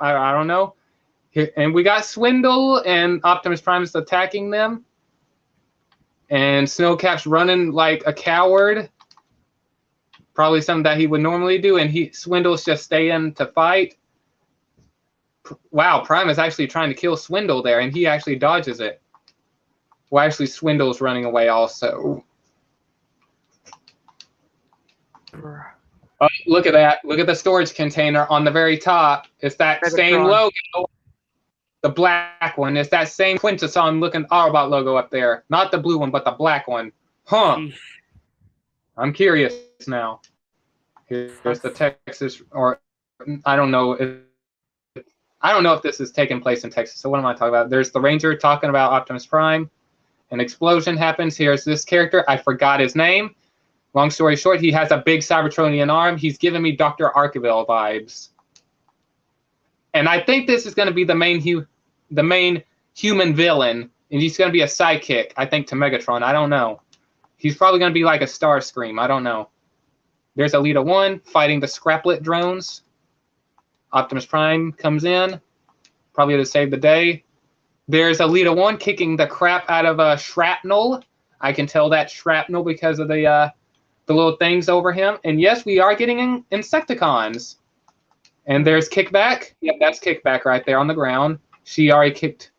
I don't know. And we got Swindle and Optimus Prime's attacking them. And Snowcap's running like a coward. Probably something that he would normally do. And Swindle's just staying to fight. Wow, Prime is actually trying to kill Swindle there, and he actually dodges it. Well, actually, Swindle's running away also. Oh, look at that. Look at the storage container on the very top. It's that Megatron. Same logo. The black one. It's that same Quintesson looking Autobot logo up there. Not the blue one, but the black one. Huh. Sheesh. I'm curious now. Here's the Texas, or I don't know if this is taking place in Texas. So what am I talking about? There's the Ranger talking about Optimus Prime. An explosion happens. Here's this character. I forgot his name. Long story short, he has a big Cybertronian arm. He's giving me Dr. Arkeville vibes. And I think this is going to be the main human villain. And he's going to be a sidekick, I think, to Megatron. I don't know. He's probably going to be like a Starscream. I don't know. There's Elita 1 fighting the Scraplet drones. Optimus Prime comes in, probably to save the day. There's Elita 1 kicking the crap out of Shrapnel. I can tell that's Shrapnel because of the little things over him. And yes, we are getting Insecticons. And there's Kickback. Yep, that's Kickback right there on the ground. She already kicked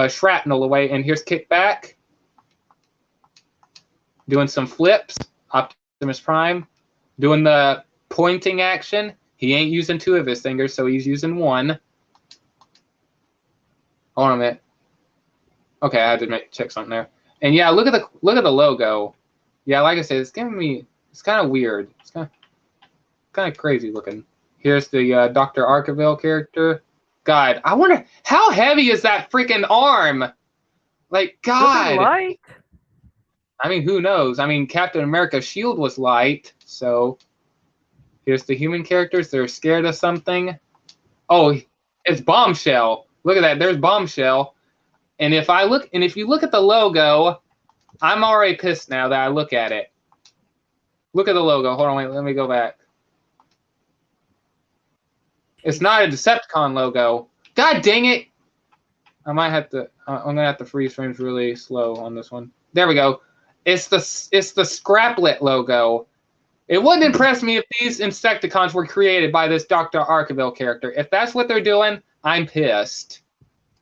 Shrapnel away. And here's Kickback doing some flips. Optimus Prime doing the pointing action. He ain't using 2 of his fingers, so he's using 1. Hold on a minute. Okay, I had to check something there. And yeah, look at the logo. Yeah, like I said, it's kind of weird. It's kind of crazy looking. Here's the Dr. Arkeville character. God, I wonder how heavy is that freaking arm? Like, God. Light? I mean, who knows? I mean, Captain America's shield was light, so. Here's the human characters. They're scared of something. Oh, it's Bombshell. Look at that. There's Bombshell. And if you look at the logo, I'm already pissed now that I look at it. Look at the logo. Hold on, wait. Let me go back. It's not a Decepticon logo. God dang it! I'm gonna have to freeze frames really slow on this one. There we go. It's the Scraplet logo. It wouldn't impress me if these Insecticons were created by this Dr. Arkeville character. If that's what they're doing, I'm pissed.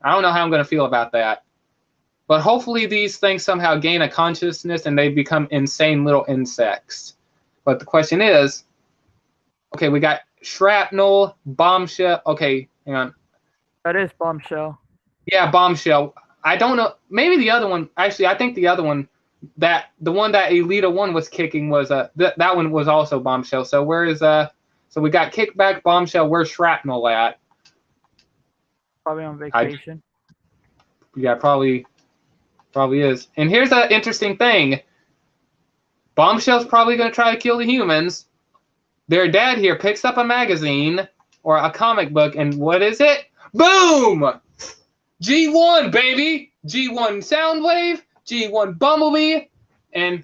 I don't know how I'm going to feel about that. But hopefully these things somehow gain a consciousness and they become insane little insects. But the question is, okay, we got Shrapnel, Bombshell. Okay, hang on. That is Bombshell. Yeah, Bombshell. I don't know. Maybe the other one. Actually, I think the other one. The one that Elita 1 was kicking was that one was also Bombshell. So where is so we got Kickback, Bombshell. Where's Shrapnel at? Probably on vacation. Yeah, probably is. And here's an interesting thing. Bombshell's probably going to try to kill the humans. Their dad here picks up a magazine or a comic book, and what is it? Boom! G1, baby! G1 Soundwave, G1 Bumblebee, and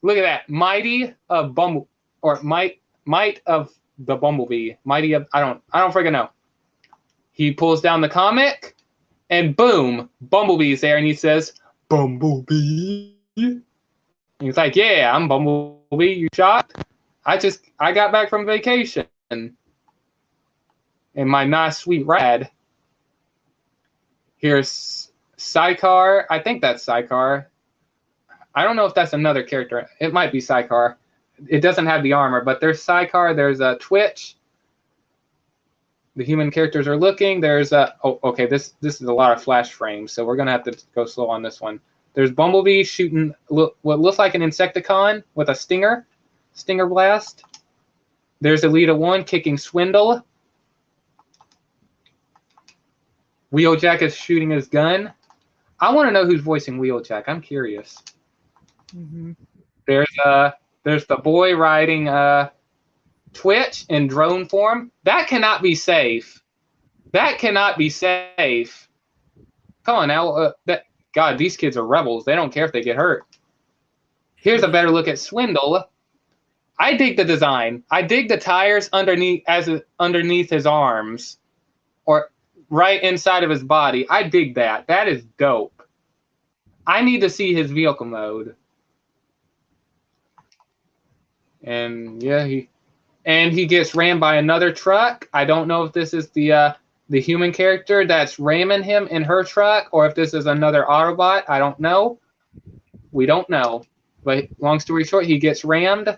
look at that, Mighty of Bumble, or Might of the Bumblebee, Mighty of I don't freaking know. He pulls down the comic, and boom, Bumblebee's there, and he says, "Bumblebee." And he's like, "Yeah, I'm Bumblebee. You shocked? I got back from vacation in my nice sweet rad." Here's Psycar. I think that's Psycar. I don't know if that's another character. It might be Psycar. It doesn't have the armor, but there's Psycar. There's a Twitch. The human characters are looking. There's a okay. This is a lot of flash frames, so we're gonna have to go slow on this one. There's Bumblebee shooting what looks like an Insecticon with a stinger blast. There's Elita 1 kicking Swindle. Wheeljack is shooting his gun. I want to know who's voicing Wheeljack. I'm curious. Mm-hmm. There's the boy riding Twitch in drone form. That cannot be safe. That cannot be safe. Come on now. God, these kids are rebels. They don't care if they get hurt. Here's a better look at Swindle. I dig the design. I dig the tires underneath his arms, or right inside of his body. I dig that. That is dope. I need to see his vehicle mode. And yeah, he gets rammed by another truck. I don't know if this is the human character that's ramming him in her truck, or if this is another Autobot. I don't know. We don't know. But long story short, he gets rammed.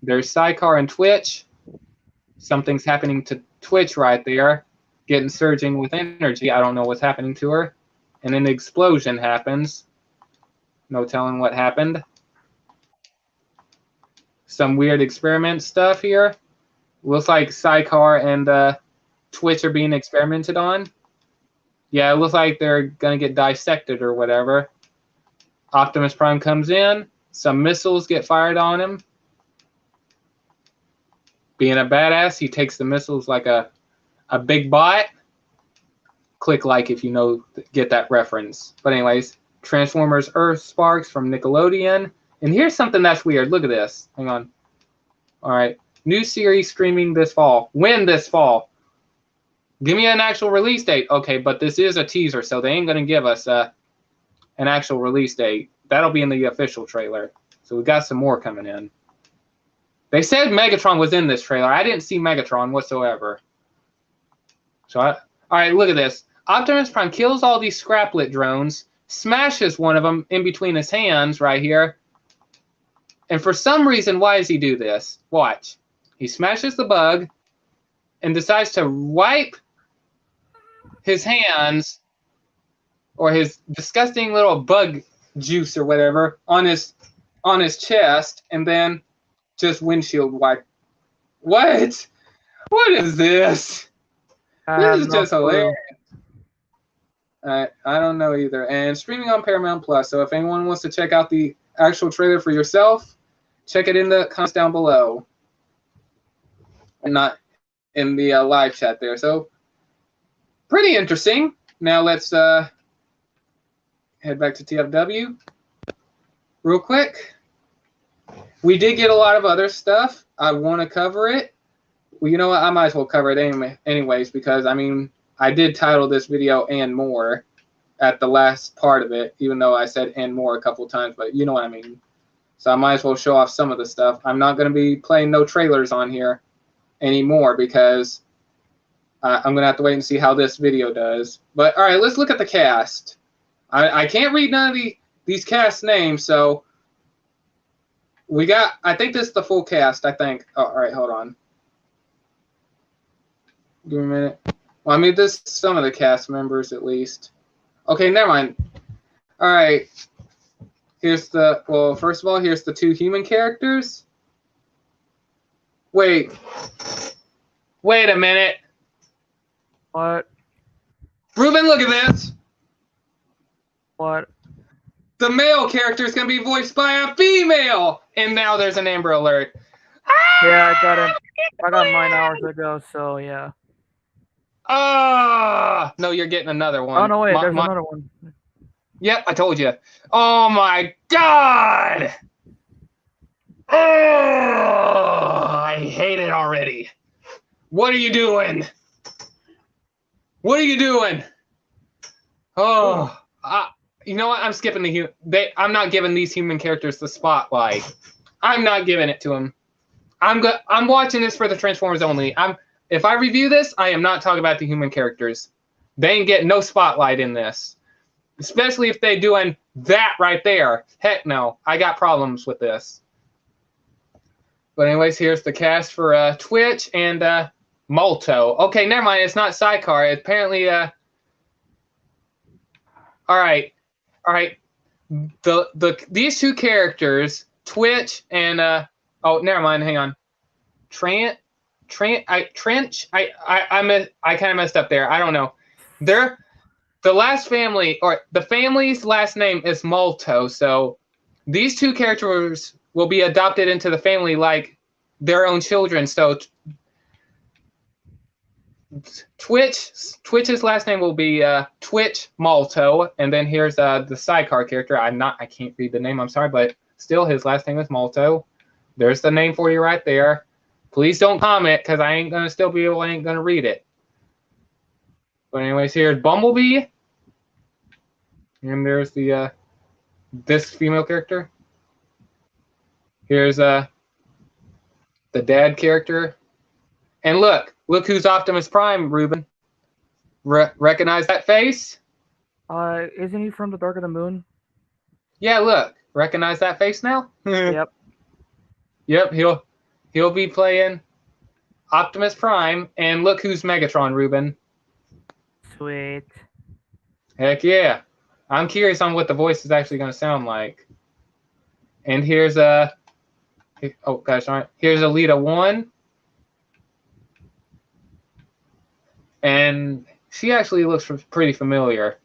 There's Psycar and Twitch. Something's happening to Twitch right there. Getting surging with energy. I don't know what's happening to her. And then the explosion happens. No telling what happened. Some weird experiment stuff here. Looks like Psycar and Twitch are being experimented on. Yeah, it looks like they're going to get dissected or whatever. Optimus Prime comes in. Some missiles get fired on him. Being a badass, he takes the missiles like a big bot. Click like if you get that reference. But anyways, Transformers Earth Sparks from Nickelodeon. And here's something that's weird. Look at this. Hang on. All right. New series streaming this fall. When this fall? Give me an actual release date. Okay, but this is a teaser, so they ain't going to give us an actual release date. That'll be in the official trailer. So we got some more coming in. They said Megatron was in this trailer. I didn't see Megatron whatsoever. So, all right, look at this. Optimus Prime kills all these Scraplet drones, smashes one of them in between his hands right here. And for some reason, why does he do this? Watch. He smashes the bug and decides to wipe his hands, or his disgusting little bug juice or whatever, on his chest, and then just windshield wipe. What? What is this? This is just hilarious. I don't know either. And streaming on Paramount Plus. So if anyone wants to check out the actual trailer for yourself, check it in the comments down below, and not in the live chat there. So pretty interesting. Now let's head back to TFW real quick. We did get a lot of other stuff. I want to cover it. Well, you know what? I might as well cover it anyways, because, I mean, I did title this video "and more" at the last part of it, even though I said "and more" a couple times, but you know what I mean. So I might as well show off some of the stuff. I'm not going to be playing no trailers on here anymore, because I'm going to have to wait and see how this video does. But, all right, let's look at the cast. I can't read none of these cast names, so we got, I think this is the full cast, I think. Oh, all right, hold on. Give me a minute. Well, I mean, this is some of the cast members, at least. Okay, never mind. All right. First of all, here's the two human characters. Wait a minute. What? Ruben, look at this. What? The male character is going to be voiced by a female. And now there's an Amber Alert. Yeah, I got it. I got mine hours ago, so yeah. No, you're getting another one. Oh, no, wait, there's another one. Yep, I told you. Oh my god! Oh, I hate it already. What are you doing? What are you doing? Oh, you know what? I'm skipping the I'm not giving these human characters the spotlight. I'm not giving it to them. I'm watching this for the Transformers only. If I review this, I am not talking about the human characters. They ain't getting no spotlight in this. Especially if they doing that right there. Heck no. I got problems with this. But anyways, here's the cast for Twitch and Molto. Okay, never mind. It's not Sidecar. Apparently, all right. These two characters, Twitch and oh, never mind. Hang on. Trench. I kind of messed up there. I don't know. The last family, or the family's last name is Molto, so these two characters will be adopted into the family like their own children. So Twitch's last name will be Twitch Molto, and then here's the Sidecar character. I can't read the name. I'm sorry, but still, his last name is Molto. There's the name for you right there. Please don't comment, because I ain't gonna read it. But anyways, here's Bumblebee. And there's the this female character. Here's the dad character. And look who's Optimus Prime, Ruben. Recognize that face? Isn't he from the Dark of the Moon? Yeah, look. Recognize that face now? Yep. Yep, he'll be playing Optimus Prime, and look who's Megatron, Ruben. Sweet. Heck yeah. I'm curious on what the voice is actually going to sound like. And here's oh gosh, all right. Here's Alita 1. And she actually looks pretty familiar.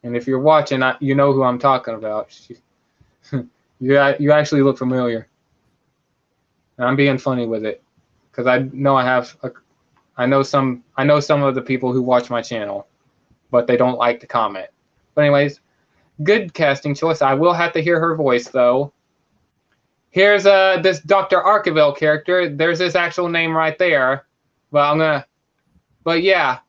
And if you're watching, you know who I'm talking about. You actually look familiar. And I'm being funny with it, because I know I know some of the people who watch my channel, but they don't like to comment. But anyways, good casting choice. I will have to hear her voice though. Here's this Dr. Arkeville character. There's his actual name right there. But yeah,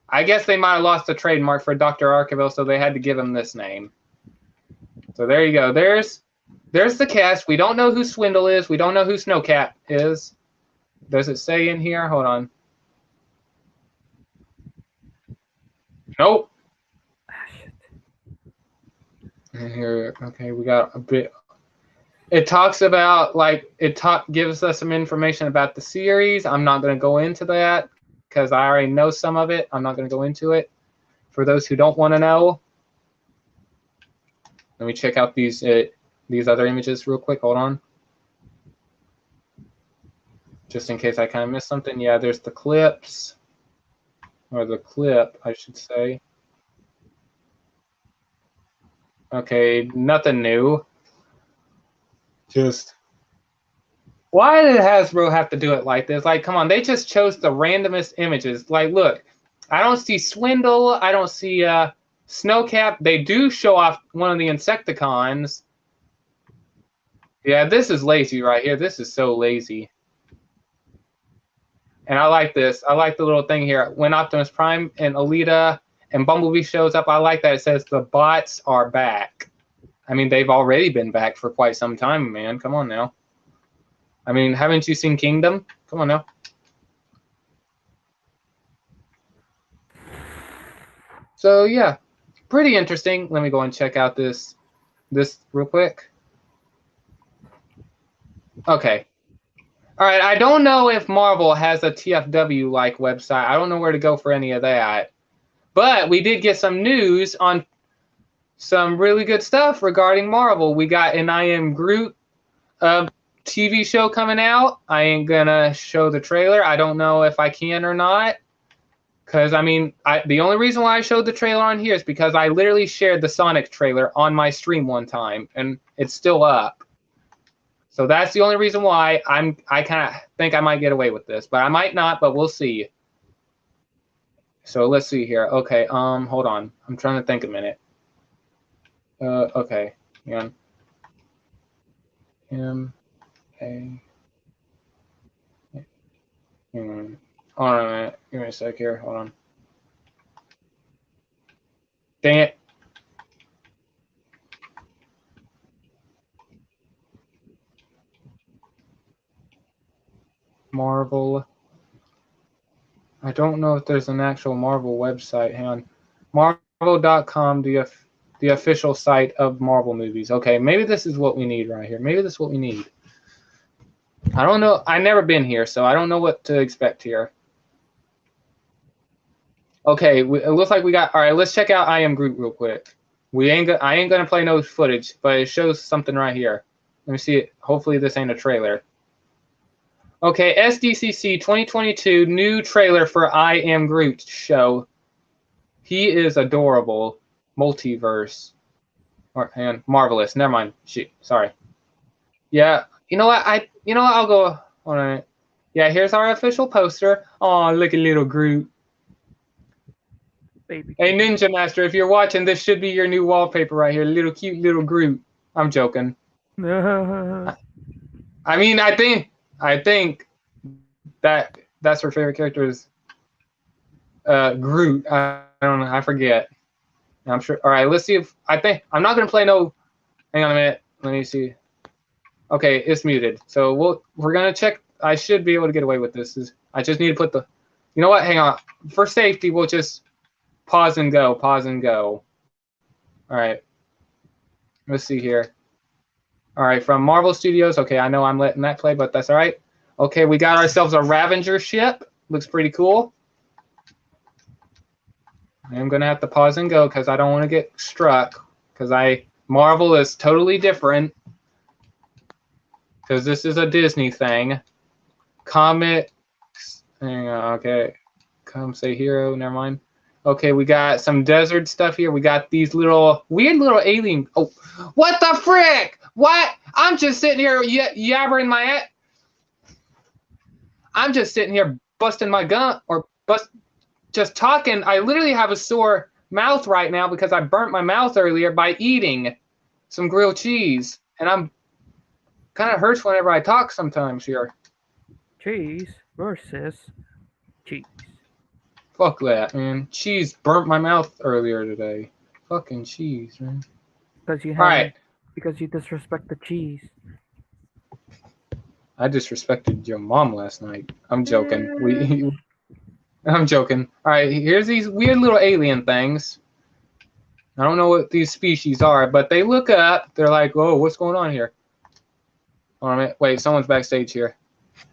I guess they might have lost the trademark for Dr. Arkeville, so they had to give him this name. So there you go. There's the cast. We don't know who Swindle is. We don't know who Snowcat is. Does it say in here? Hold on. Nope. Here, okay, we got a bit. It talks about, like, gives us some information about the series. I'm not going to go into that because I already know some of it. I'm not going to go into it. For those who don't want to know, let me check out these other images real quick. Hold on. Just in case I kind of missed something. Yeah, there's the clips. Or the clip, I should say. Okay, nothing new. Just, why did Hasbro have to do it like this? Like, come on, they just chose the randomest images. Like, look, I don't see Swindle. I don't see Snowcap. They do show off one of the Insecticons. Yeah, this is lazy right here. This is so lazy. And I like this. I like the little thing here. When Optimus Prime and Alita and Bumblebee shows up, I like that it says the bots are back. I mean, they've already been back for quite some time, man. Come on now. I mean, haven't you seen Kingdom? Come on now. So, yeah. Pretty interesting. Let me go and check out this real quick. Okay. All right, I don't know if Marvel has a TFW-like website. I don't know where to go for any of that. But we did get some news on some really good stuff regarding Marvel. We got an I Am Groot TV show coming out. I ain't going to show the trailer. I don't know if I can or not. Because, I mean, the only reason why I showed the trailer on here is because I literally shared the Sonic trailer on my stream one time. And it's still up. So that's the only reason why I kind of think I might get away with this, but I might not, but we'll see. So let's see here. Okay, hold on. I'm trying to think a minute. Okay. Hang on. M-A. Hang on. Hold on a minute. Give me a sec here. Hold on. Dang it. Marvel. I don't know if there's an actual Marvel website. Hang on. Marvel.com, the official site of Marvel movies. Okay, maybe this is what we need right here. Maybe this is what we need. I don't know. I've never been here, so I don't know what to expect here. Okay, it looks like we got. All right, let's check out I Am Groot real quick. I ain't gonna play no footage, but it shows something right here. Let me see it. Hopefully this ain't a trailer. Okay, SDCC 2022 new trailer for I Am Groot show. He is adorable. Multiverse. Or and marvelous. Never mind. Shoot. Sorry. Yeah. You know what? I'll go. All right. Yeah. Here's our official poster. Oh, look at little Groot. Baby. Hey, Ninja Master, if you're watching, this should be your new wallpaper right here. Little cute little Groot. I'm joking. I mean, I think that's her favorite character is Groot. I don't know. I forget. I'm sure. All right, let's see if I'm not gonna play no. Hang on a minute. Let me see. Okay, it's muted. So we're gonna check. I should be able to get away with this. I just need to put the. You know what? Hang on. For safety, we'll just pause and go. Pause and go. All right. Let's see here. All right, from Marvel Studios. Okay, I know I'm letting that play, but that's all right. Okay, we got ourselves a Ravager ship. Looks pretty cool. I'm gonna have to pause and go because I don't want to get struck. Because Marvel is totally different. Because this is a Disney thing. Comics. Hang on, okay. Come say hero. Never mind. Okay, we got some desert stuff here. We got these weird little alien. Oh, what the frick? What? I'm just sitting here yabbering my. I'm just sitting here busting my gun or just talking. I literally have a sore mouth right now because I burnt my mouth earlier by eating some grilled cheese, and I'm kind of hurts whenever I talk sometimes here. Cheese versus cheese. Fuck that, man. Cheese burnt my mouth earlier today. Fucking cheese, man. Because you All right. Because you disrespect the cheese. I disrespected your mom last night. I'm joking. I'm joking. All right, here's these weird little alien things. I don't know what these species are, but they look up. They're like, "Whoa, what's going on here?" Hold on a minute. Wait, someone's backstage here.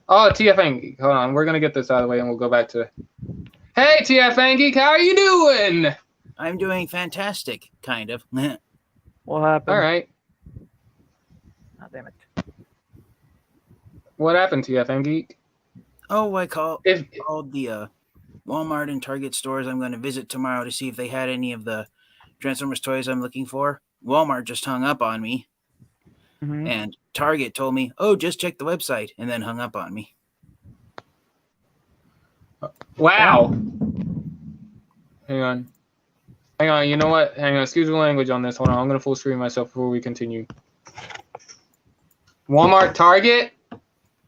Oh, TF Angie. Hold on. We're going to get this out of the way, and we'll go back to... Hey, TF Angie, how are you doing? I'm doing fantastic, kind of. What happened? All right. Oh, damn it. What happened, TF Angie? Oh, I called the Walmart and Target stores I'm going to visit tomorrow to see if they had any of the Transformers toys I'm looking for. Walmart just hung up on me. Mm-hmm. And Target told me, oh, just check the website, and then hung up on me. Wow. Hang on. You know what? Hang on. Excuse the language on this. Hold on. I'm going to full screen myself before we continue. Walmart, Target.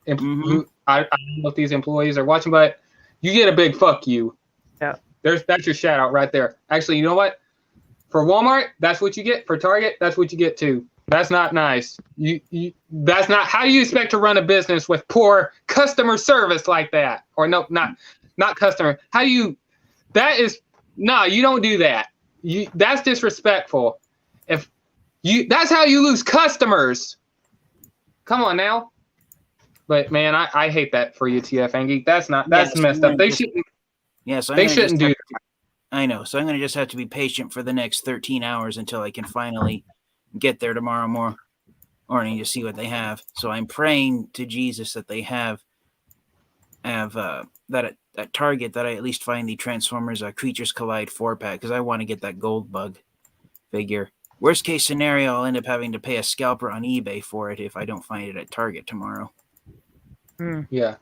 I don't know if these employees are watching, but you get a big fuck you. Yeah. That's your shout out right there. Actually, you know what? For Walmart, that's what you get. For Target, that's what you get too. That's not nice. That's not how you expect to run a business with poor customer service like that. Or no, not customer. You don't do that. That's disrespectful. That's how you lose customers. Come on now. But man, I hate that for you, TF Angie. That's messed up. They shouldn't do that. I know. So I'm going to just have to be patient for the next 13 hours until I can finally get there tomorrow morning to see what they have. So I'm praying to Jesus that they have that at Target, that I at least find the Transformers Creatures Collide 4-pack, because I want to get that gold bug figure. Worst case scenario, I'll end up having to pay a scalper on eBay for it if I don't find it at Target tomorrow. Yeah.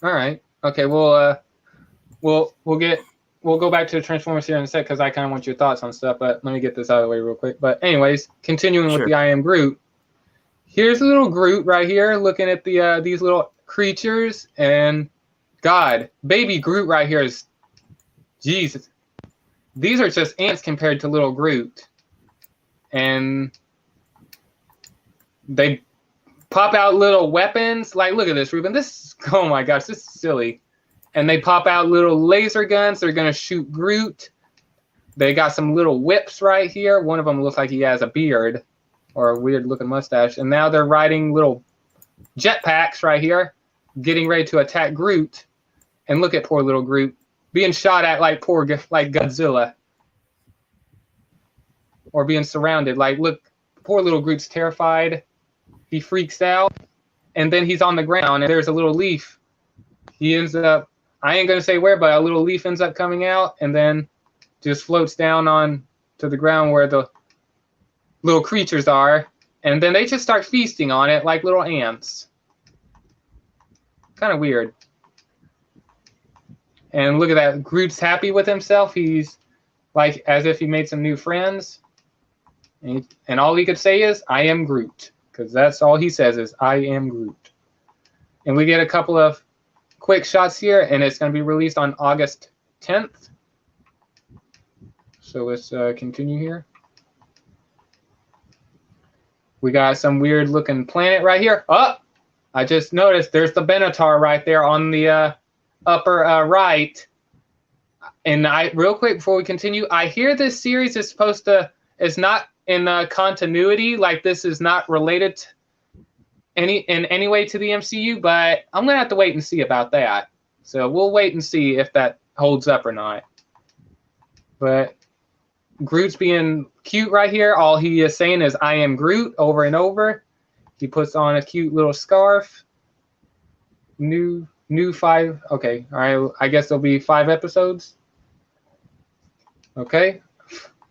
All right. Okay. We'll get we'll go back to the Transformers here in a sec because I kind of want your thoughts on stuff. But let me get this out of the way real quick. But anyways, continuing with Sure. the I Am Groot. Here's a little Groot right here, looking at the these little creatures, and God, baby Groot right here is, Jesus. These are just ants compared to little Groot, and they pop out little weapons. Like, look at this, Ruben. This, oh my gosh, this is silly. And they pop out little laser guns. They're gonna shoot Groot. They got some little whips right here. One of them looks like he has a beard or a weird looking mustache. And now they're riding little jetpacks right here, getting ready to attack Groot. And look at poor little Groot being shot at like like Godzilla, or being surrounded. Like, look, poor little Groot's terrified. He freaks out, and then he's on the ground, and there's a little leaf. He ends up, I ain't gonna say where, but a little leaf ends up coming out, and then just floats down on to the ground where the little creatures are, and then they just start feasting on it like little ants. Kind of weird. And look at that, Groot's happy with himself. He's like as if he made some new friends, and all he could say is, "I am Groot," because that's all he says is, "I am Groot." And we get a couple of quick shots here, and it's going to be released on August 10th. So let's continue here. We got some weird looking planet right here. Oh, I just noticed there's the Benatar right there on the upper right. And real quick before we continue, I hear this series is supposed to, is not in continuity, like this is not related to in any way to the MCU, but I'm gonna have to wait and see about that. So we'll wait and see if that holds up or not. But Groot's being cute right here. All he is saying is, "I am Groot," over and over. He puts on a cute little scarf. New 5. Okay, all right. I guess there'll be 5 episodes. Okay,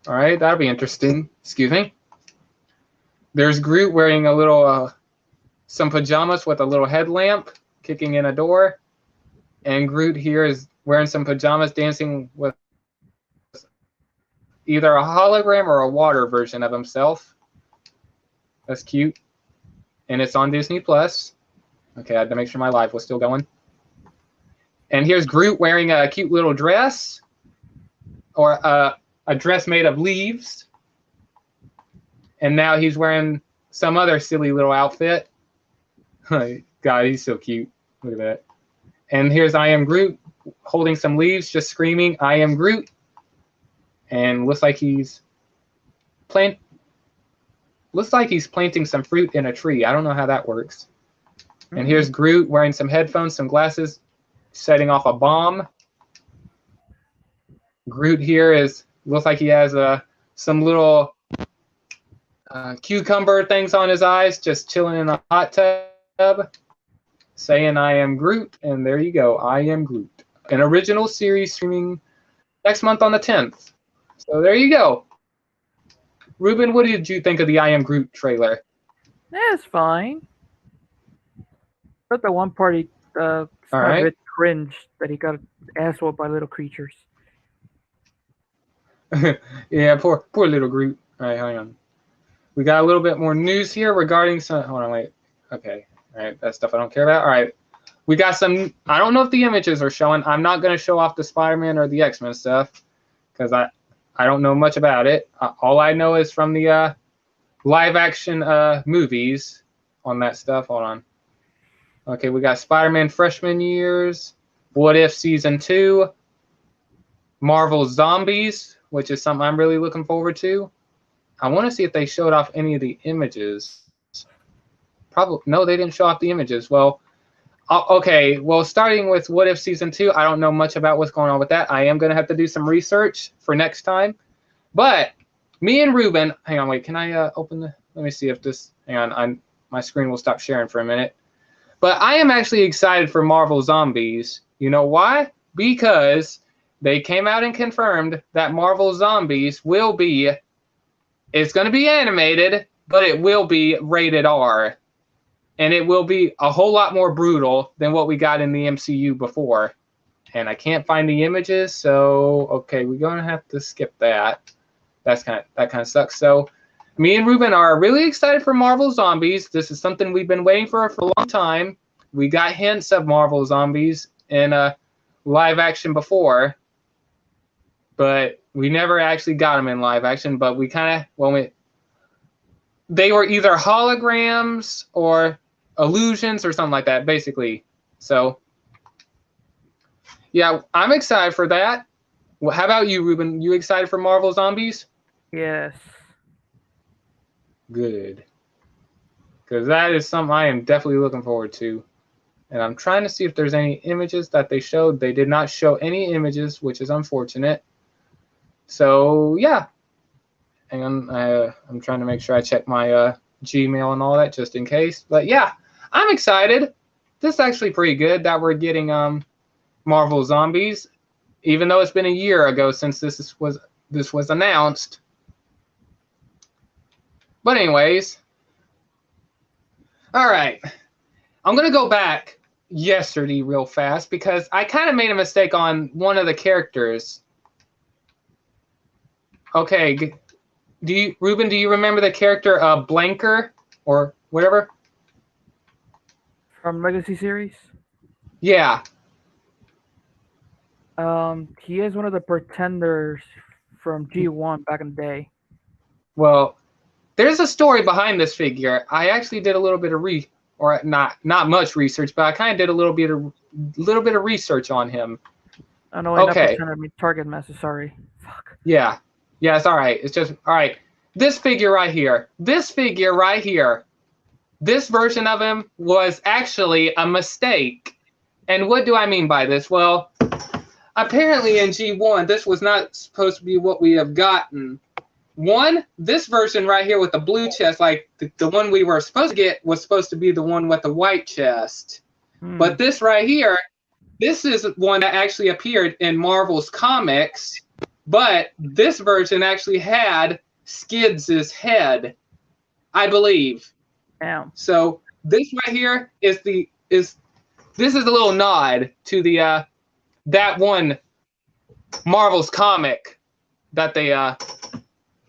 all right. That'll be interesting. Excuse me. There's Groot wearing a little some pajamas with a little headlamp, kicking in a door, and Groot here is wearing some pajamas, dancing with either a hologram or a water version of himself. That's cute. And it's on Disney Plus. Okay, I had to make sure my live was still going. And here's Groot wearing a cute little dress, or a dress made of leaves. And now he's wearing some other silly little outfit. God, he's so cute. Look at that. And here's I Am Groot holding some leaves, just screaming, "I am Groot." And looks like he's planting some fruit in a tree. I don't know how that works. And here's Groot wearing some headphones, some glasses, setting off a bomb. Groot here looks like he has some little cucumber things on his eyes, just chilling in a hot tub, saying, "I am Groot." And there you go, I am Groot. An original series streaming next month on the 10th. So there you go. Ruben, what did you think of the I Am Groot trailer? Yeah, it's fine. But the one part he a bit cringe that he got assholed by little creatures. Yeah, poor little Groot. All right, hang on. We got a little bit more news here regarding some. Hold on, wait. Okay, all right, that's stuff I don't care about. All right, we got some. I don't know if the images are showing. I'm not going to show off the Spider-Man or the X-Men stuff because I don't know much about it. All I know is from the live-action movies on that stuff. Hold on. Okay, we got Spider-Man Freshman Years, What If Season 2, Marvel Zombies, which is something I'm really looking forward to. I want to see if they showed off any of the images. Probably no, they didn't show off the images. Well, okay. Well, starting with What If Season 2, I don't know much about what's going on with that. I am going to have to do some research for next time. But me and Ruben, hang on, wait. Can I open the? Let me see if this. Hang on, my screen will stop sharing for a minute. But I am actually excited for Marvel Zombies. You know why? Because they came out and confirmed that Marvel Zombies will be. It's going to be animated, but it will be rated R. And it will be a whole lot more brutal than what we got in the MCU before. and I can't find the images, so okay, we're gonna have to skip that. That kind of sucks. So me and Ruben are really excited for Marvel Zombies. This is something we've been waiting for a long time. We got hints of Marvel Zombies in live action before, but we never actually got them in live action. But we kind of, they were either holograms or illusions or something like that, basically. So yeah, I'm excited for that. Well, how about you, Ruben? You excited for Marvel Zombies? Yes. Good. Because that is something I am definitely looking forward to. And I'm trying to see if there's any images that they showed. They did not show any images, which is unfortunate. So, yeah. Hang on. I'm trying to make sure I check my Gmail and all that just in case. But, yeah, I'm excited. This is actually pretty good that we're getting Marvel Zombies. Even though it's been a year ago since this was announced. But anyways, all right, I'm going to go back yesterday real fast because I kind of made a mistake on one of the characters. Okay, Ruben, do you remember the character Blanker or whatever? From Legacy series? Yeah. He is one of the pretenders from G1 back in the day. Well, there's a story behind this figure. I actually did a little bit of not much research, but I kind of did a little bit of research on him. Oh no, okay. Not pretender, I mean target message. Sorry. Fuck. Yeah, it's all right. It's just all right. This figure right here. This version of him was actually a mistake. And what do I mean by this? Well, apparently in G1, this was not supposed to be what we have gotten. This version right here with the blue chest, like the one we were supposed to get, was supposed to be the one with the white chest. But this right here, this is one that actually appeared in Marvel's comics, but this version actually had Skids' head, I believe. Damn. So this right here is this is a little nod to the that one Marvel's comic that they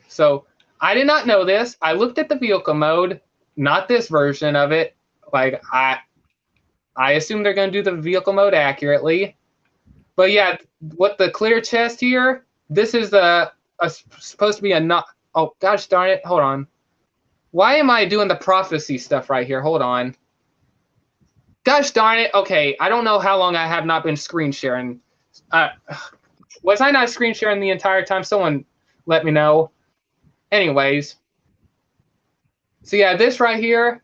So I did not know this. I looked at the vehicle mode, not this version of it. Like I assume they're going to do the vehicle mode accurately. But yeah, what the clear chest here, this is supposed to be a not. Oh gosh darn it! Hold on. Why am I doing the prophecy stuff right here? Hold on. Gosh darn it! Okay, I don't know how long I have not been screen sharing. Was I not screen sharing the entire time? Someone let me know. Anyways, so yeah, this right here,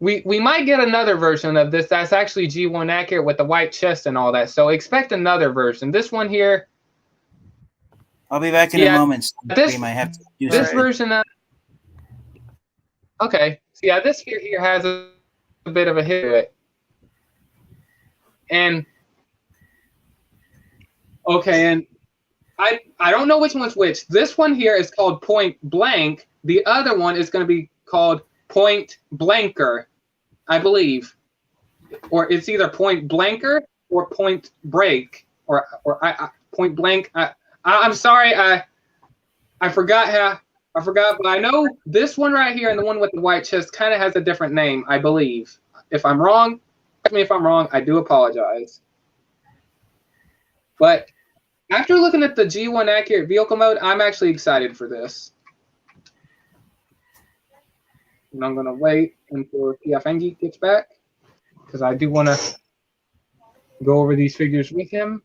we might get another version of this that's actually G1 accurate with the white chest and all that. So expect another version. This one here. I'll be back in a moment. This might have to do this version. Okay, so yeah, this figure here has a bit of a hit to it, and okay, and. I don't know which one's which. This one here is called Point Blank. The other one is going to be called Point Blanker, I believe. Or it's either Point Blanker or Point Break. Or Point Blank. I'm sorry. I forgot, but I know this one right here and the one with the white chest kind of has a different name, I believe. If I'm wrong, correct me if I'm wrong. I do apologize. But after looking at the G1 accurate vehicle mode, I'm actually excited for this. And I'm going to wait until Piafengi gets back because I do want to go over these figures with him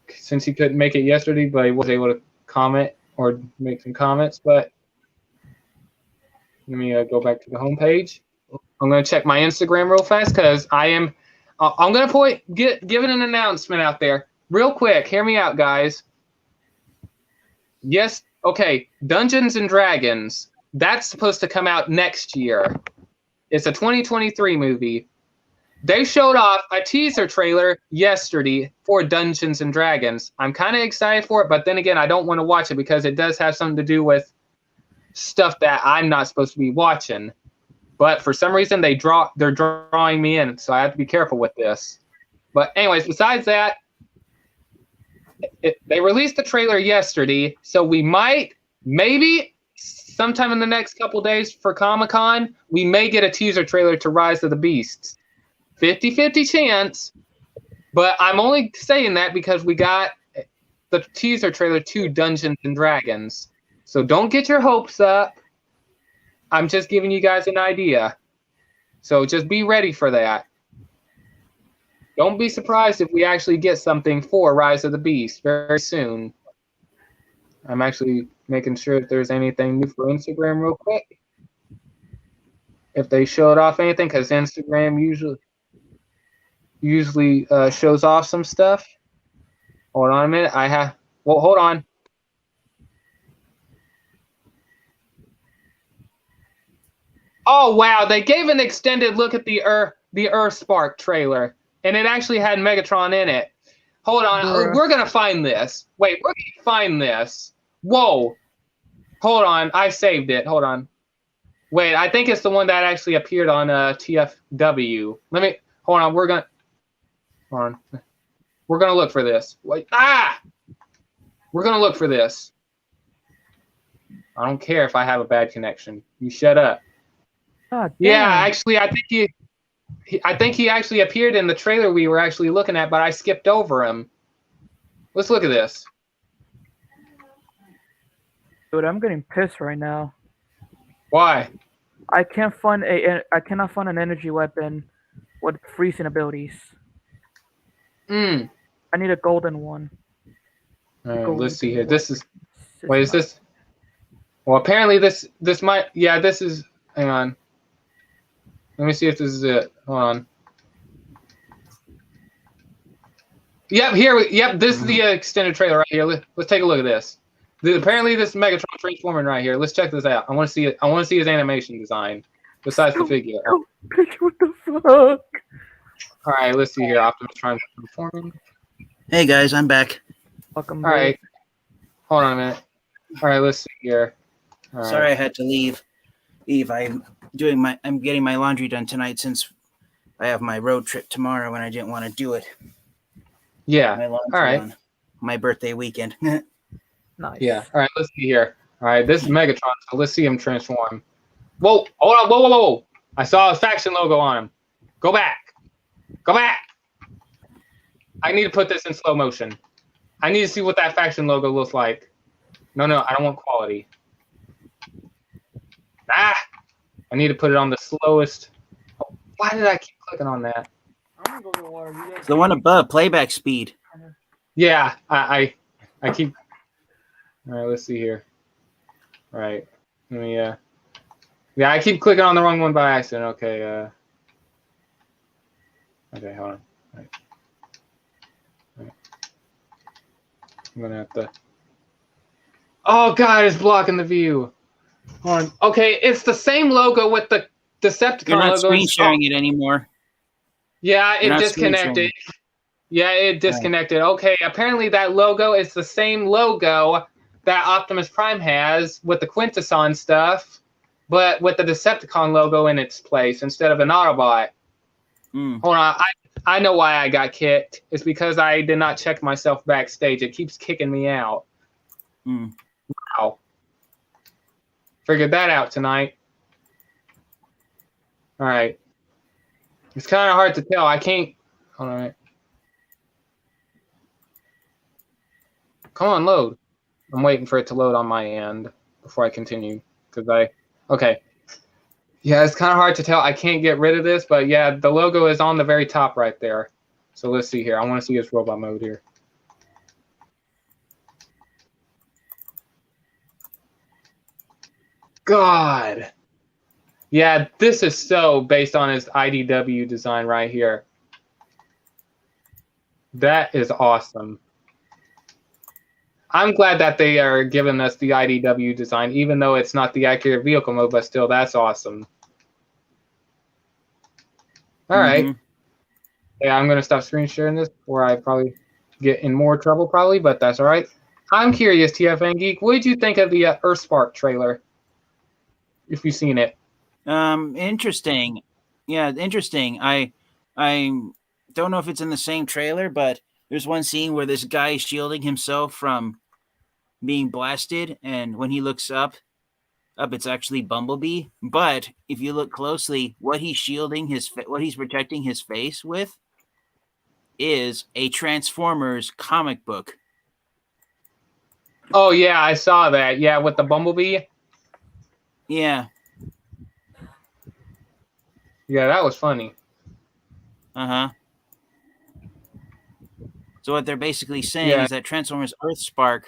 since he couldn't make it yesterday, but he was able to comment or make some comments. But let me go back to the home page. I'm going to check my Instagram real fast because I'm going to give it an announcement out there. Real quick, hear me out, guys. Yes, okay, Dungeons and Dragons. That's supposed to come out next year. It's a 2023 movie. They showed off a teaser trailer yesterday for Dungeons and Dragons. I'm kind of excited for it, but then again, I don't want to watch it because it does have something to do with stuff that I'm not supposed to be watching. But for some reason, they're drawing me in, so I have to be careful with this. But anyways, besides that, They released the trailer yesterday, so we might, maybe, sometime in the next couple days for Comic-Con, we may get a teaser trailer to Rise of the Beasts. 50-50 chance, but I'm only saying that because we got the teaser trailer to Dungeons and Dragons. So don't get your hopes up. I'm just giving you guys an idea. So just be ready for that. Don't be surprised if we actually get something for Rise of the Beast very soon. I'm actually making sure if there's anything new for Instagram real quick. If they showed off anything, because Instagram usually shows off some stuff. Hold on a minute. Hold on. Oh wow, they gave an extended look at the Earthspark trailer, and it actually had Megatron in it. Hold on, we're gonna find this. Wait, we're gonna find this. Whoa. Hold on, I saved it. Hold on. Wait, I think it's the one that actually appeared on TFW. Hold on, we're gonna look for this. Wait, we're gonna look for this. I don't care if I have a bad connection. You shut up. Yeah, actually, I think he actually appeared in the trailer we were actually looking at, but I skipped over him. Let's look at this. Dude, I'm getting pissed right now. Why? I cannot find an energy weapon with freezing abilities. I need a golden one. Let's see here. This is. Wait, is this? Well, apparently this might. Yeah, this is. Hang on. Let me see if this is it. Hold on. Yep, yep, this is the extended trailer right here. Let's take a look at this. Apparently, this is Megatron transforming right here. Let's check this out. I want to see it. I want to see his animation design. Besides the figure. What the fuck? All right, let's see here. Optimus Prime transforming. Hey guys, I'm back. Welcome. All right. Hold on a minute. All right, let's see here. All Sorry, right. I had to leave. I'm getting my laundry done tonight since I have my road trip tomorrow, and I didn't want to do it. Yeah. My All right. on my birthday weekend. Nice. Yeah. All right. Let's see here. All right. This is Megatron. So let's see him transform. Whoa! Hold on! Whoa! I saw a faction logo on him. Go back! Go back! I need to put this in slow motion. I need to see what that faction logo looks like. No, I don't want quality. I need to put it on the slowest. Oh, why did I keep clicking on that? I'm gonna go to the water. The one above, playback speed. Yeah, I keep. All right, let's see here. All right, let me. Yeah, I keep clicking on the wrong one by accident. Okay. Okay, hold on. All right. I'm gonna have to. Oh God, it's blocking the view. Hold on. Okay, it's the same logo with the Decepticon You're not logo. screen sharing it anymore. Yeah, it disconnected. Yeah, it disconnected. Okay, apparently that logo is the same logo that Optimus Prime has with the Quintesson stuff, but with the Decepticon logo in its place instead of an Autobot. Hold on, I know why I got kicked. It's because I did not check myself backstage. It keeps kicking me out. Wow. Figured that out tonight. All right. It's kind of hard to tell. I can't. Hold on a minute. Come on, load. I'm waiting for it to load on my end before I continue. Okay. Yeah, it's kind of hard to tell. I can't get rid of this, but yeah, the logo is on the very top right there. So let's see here. I want to see his robot mode here. God. Yeah, this is so based on his IDW design right here. That is awesome. I'm glad that they are giving us the IDW design, even though it's not the accurate vehicle mode, but still, that's awesome. All right. Yeah, I'm going to stop screen sharing this before I probably get in more trouble, but that's all right. I'm curious, TFN Geek, what did you think of the Earthspark trailer? If you've seen it. Interesting. Yeah, interesting. I don't know if it's in the same trailer, but There's one scene where this guy is shielding himself from being blasted, and when he looks up, it's actually Bumblebee. But if you look closely, what he's protecting his face with is a Transformers comic book. Oh yeah, I saw that. Yeah, with the Bumblebee. Yeah. Yeah, that was funny. Uh-huh. So what they're basically saying is that Transformers Earthspark,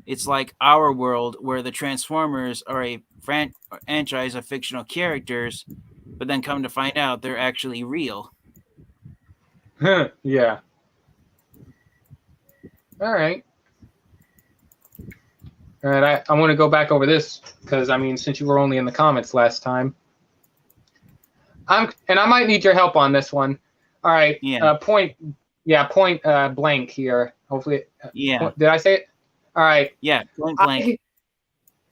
it's like our world where the Transformers are a franchise of fictional characters, but then come to find out they're actually real. Yeah. All right. All right, I want to go back over this because, I mean, since you were only in the comments last time. I might need your help on this one. All right. Yeah. Point blank here. Hopefully. Yeah. Did I say it? All right. Yeah. Point blank.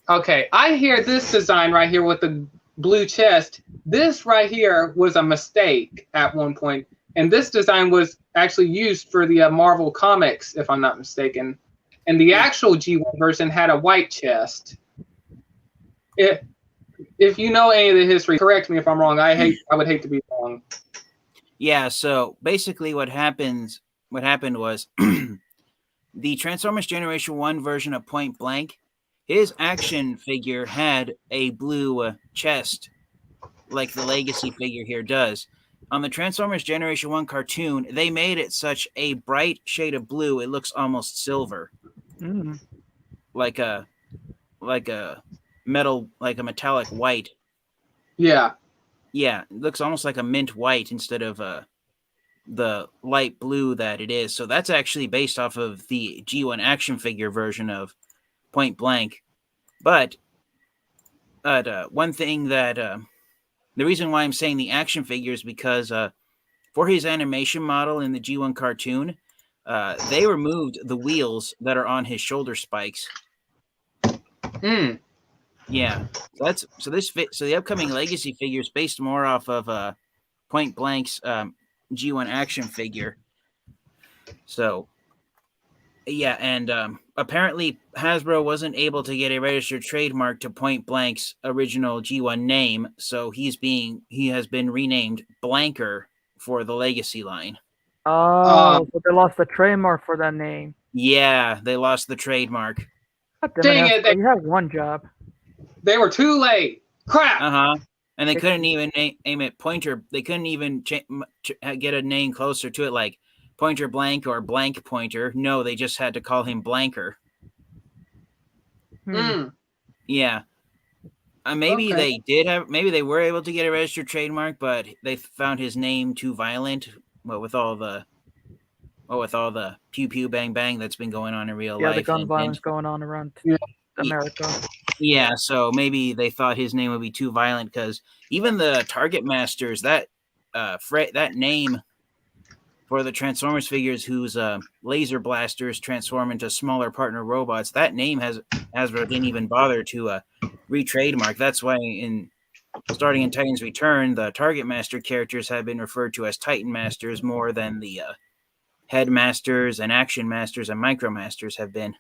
Okay. I hear this design right here with the blue chest. This right here was a mistake at one point, and this design was actually used for the Marvel comics, if I'm not mistaken. And the actual G1 version had a white chest. If you know any of the history, correct me if I'm wrong. I would hate to be wrong. Yeah, so basically what happened was the Transformers Generation 1 version of Point Blank, his action figure had a blue chest like the Legacy figure here does. On the Transformers Generation 1 cartoon, they made it such a bright shade of blue, it looks almost silver. Mm. Like a metallic white. Yeah. Yeah, it looks almost like a mint white instead of the light blue that it is. So that's actually based off of the G1 action figure version of Point Blank. But one thing that the reason why I'm saying the action figure is because for his animation model in the G1 cartoon, they removed the wheels that are on his shoulder spikes. Hmm. Yeah, so the upcoming Legacy figure is based more off of Point Blank's G1 action figure. So, yeah, and apparently Hasbro wasn't able to get a registered trademark to Point Blank's original G1 name, so he has been renamed Blanker for the Legacy line. Oh, so they lost the trademark for that name. Yeah, they lost the trademark. Dang it! You have one job. They were too late. Crap. And they couldn't even name it Pointer. They couldn't even get a name closer to it, like Pointer Blank or Blank Pointer. No, they just had to call him Blanker. Yeah. Maybe they were able to get a registered trademark, but they found his name too violent. But with all the pew pew bang bang that's been going on in real life. Yeah, the gun violence going on around America. Yeah, so maybe they thought his name would be too violent because even the Target Masters, that name for the Transformers figures whose laser blasters transform into smaller partner robots, that name Hasbro didn't even bother to re-trademark. That's why starting in Titan's Return, the Target Master characters have been referred to as Titan Masters more than the Headmasters and Action Masters and Micromasters have been.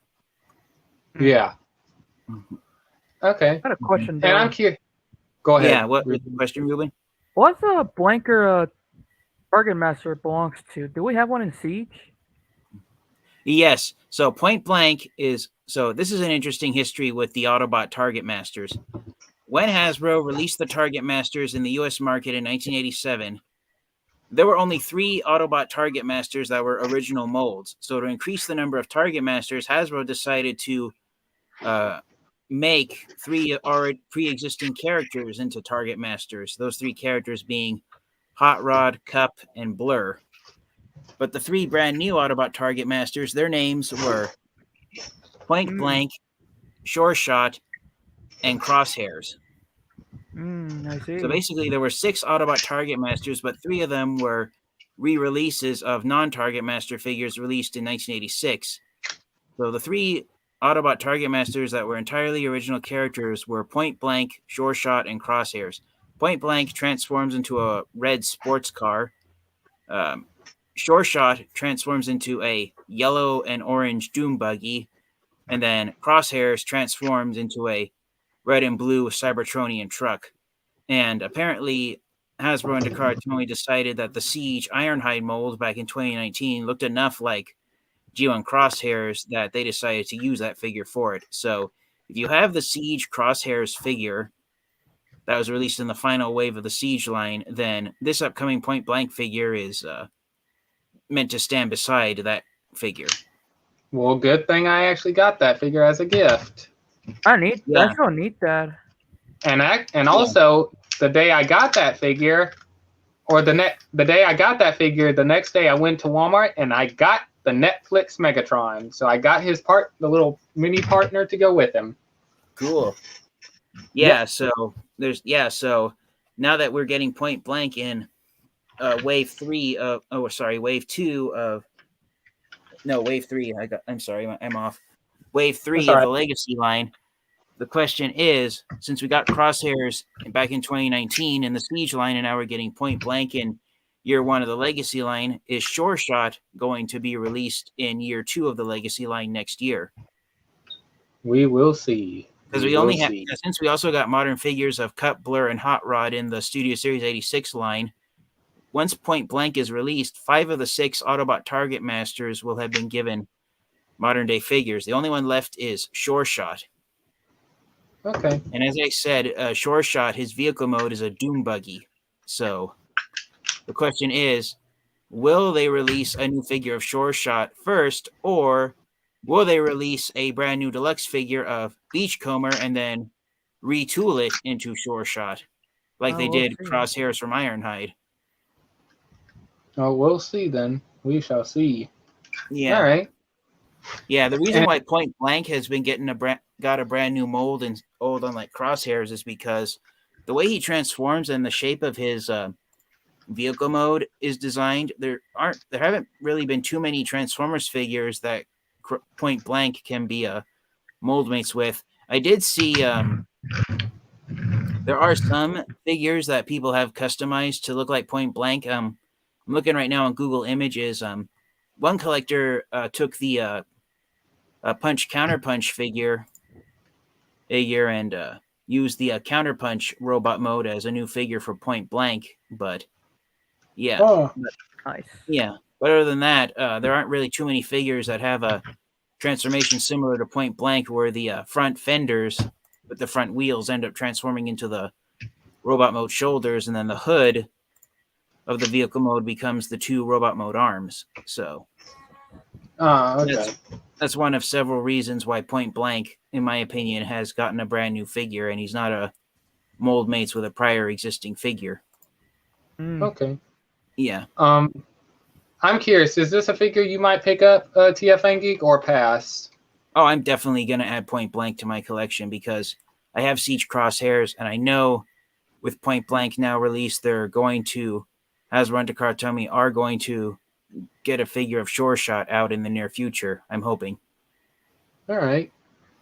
Yeah. Okay. I got a question. And I'm curious. Go ahead. Yeah, what was the question, Ruben? What's a Blanker Target Master belongs to? Do we have one in Siege? Yes. So Point Blank this is an interesting history with the Autobot Target Masters. When Hasbro released the Target Masters in the US market in 1987, there were only 3 Autobot Target Masters that were original molds. So to increase the number of Target Masters, Hasbro decided to make 3 already pre-existing characters into Target Masters. Those 3 characters being Hot Rod, Cup, and Blur. But the 3 brand new Autobot Target Masters, their names were Point Blank, Sure Shot, and Crosshairs. I see. So basically, there were 6 Autobot Target Masters, but 3 of them were re-releases of non-Target Master figures released in 1986. So the 3 Autobot Target Masters that were entirely original characters were Point Blank, Sure Shot, and Crosshairs. Point Blank transforms into a red sports car. Sure Shot transforms into a yellow and orange Doom Buggy, and then Crosshairs transforms into a red and blue Cybertronian truck. And apparently, Hasbro and Descartes only decided that the Siege Ironhide mold back in 2019 looked enough like Geo and Crosshairs that they decided to use that figure for it. So if you have the Siege Crosshairs figure that was released in the final wave of the Siege line, then this upcoming Point Blank figure is meant to stand beside that figure. Well, good thing I actually got that figure as a gift. I still need that. And also the day I got that figure, or the day I got that figure, the next day I went to Walmart and I got the Netflix Megatron. So I got his the little mini partner to go with him. Cool. Yeah. So so now that we're getting Point Blank in wave 3 of wave 2 of wave 3. I'm sorry, I'm off. Wave 3 of the Legacy line. The question is, since we got Crosshairs back in 2019 in the Siege line, and now we're getting Point Blank in year 1 of the Legacy line, is Sure Shot going to be released in year 2 of the Legacy line next year? We will see. Because since we also got modern figures of Cut, Blur, and Hot Rod in the Studio Series 86 line, once Point Blank is released, 5 of the 6 Autobot Target Masters will have been given modern day figures. The only one left is Sure Shot. Okay. And as I said, Sure Shot, his vehicle mode is a Doom Buggy. So the question is, will they release a new figure of Sure Shot first, or will they release a brand new deluxe figure of Beachcomber and then retool it into Sure Shot, like they did Crosshairs from Ironhide? Oh, we'll see then. We shall see. Yeah. All right. Yeah, the reason why Point Blank has been getting got a brand new mold and old unlike Crosshairs is because the way he transforms and the shape of his vehicle mode is designed. There haven't really been too many Transformers figures that Point Blank can be mold mates with. I did see there are some figures that people have customized to look like Point Blank. I'm looking right now on Google Images. One collector took the Punch Counterpunch figure and used the Counterpunch robot mode as a new figure for Point Blank. But yeah, nice. Yeah, but other than that, there aren't really too many figures that have a transformation similar to Point Blank, where the front fenders with the front wheels end up transforming into the robot mode shoulders, and then the hood of the vehicle mode becomes the 2 robot mode arms. So that's one of several reasons why Point Blank, in my opinion, has gotten a brand new figure, and he's not a mold mates with a prior existing figure. Okay. Yeah. I'm curious, is this a figure you might pick up, TFN Geek, or pass? Oh, I'm definitely going to add Point Blank to my collection because I have Siege Crosshairs, and I know with Point Blank now released, they're going to, Hasbro and Descartes tell me, are going to get a figure of Sure Shot out in the near future. I'm hoping. All right.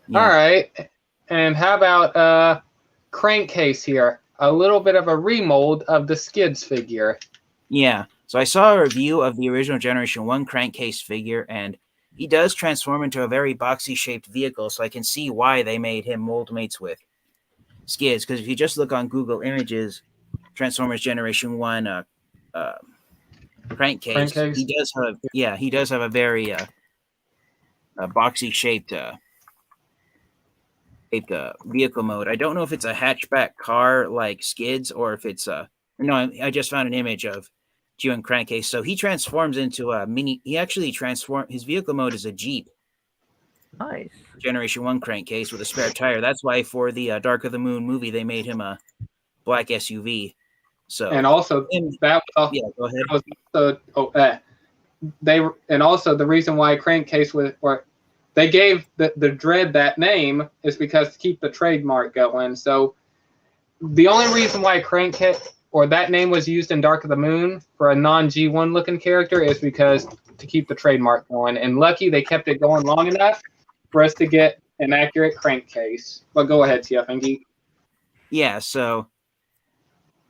Yeah. All right. And how about Crankcase here? A little bit of a remold of the Skids figure. Yeah. So I saw a review of the original Generation 1 Crankcase figure, and he does transform into a very boxy-shaped vehicle, so I can see why they made him mold mates with Skids. Because if you just look on Google Images, Transformers Generation 1 Crankcase, he does have a very boxy-shaped vehicle mode. I don't know if it's a hatchback car like Skids, or if it's I just found an image of Geo and Crankcase. So he transforms into a mini. He actually his vehicle mode is a Jeep. Nice. Generation 1 Crankcase with a spare tire. That's why for the Dark of the Moon movie they made him a black SUV. So and also that was go ahead. Also the reason why Crankcase they gave the Dread that name is because to keep the trademark going. So the only reason why Crankcase or that name was used in Dark of the Moon for a non-G1 looking character is because to keep the trademark going. And lucky they kept it going long enough for us to get an accurate Crankcase. But go ahead, TFNG. Yeah, so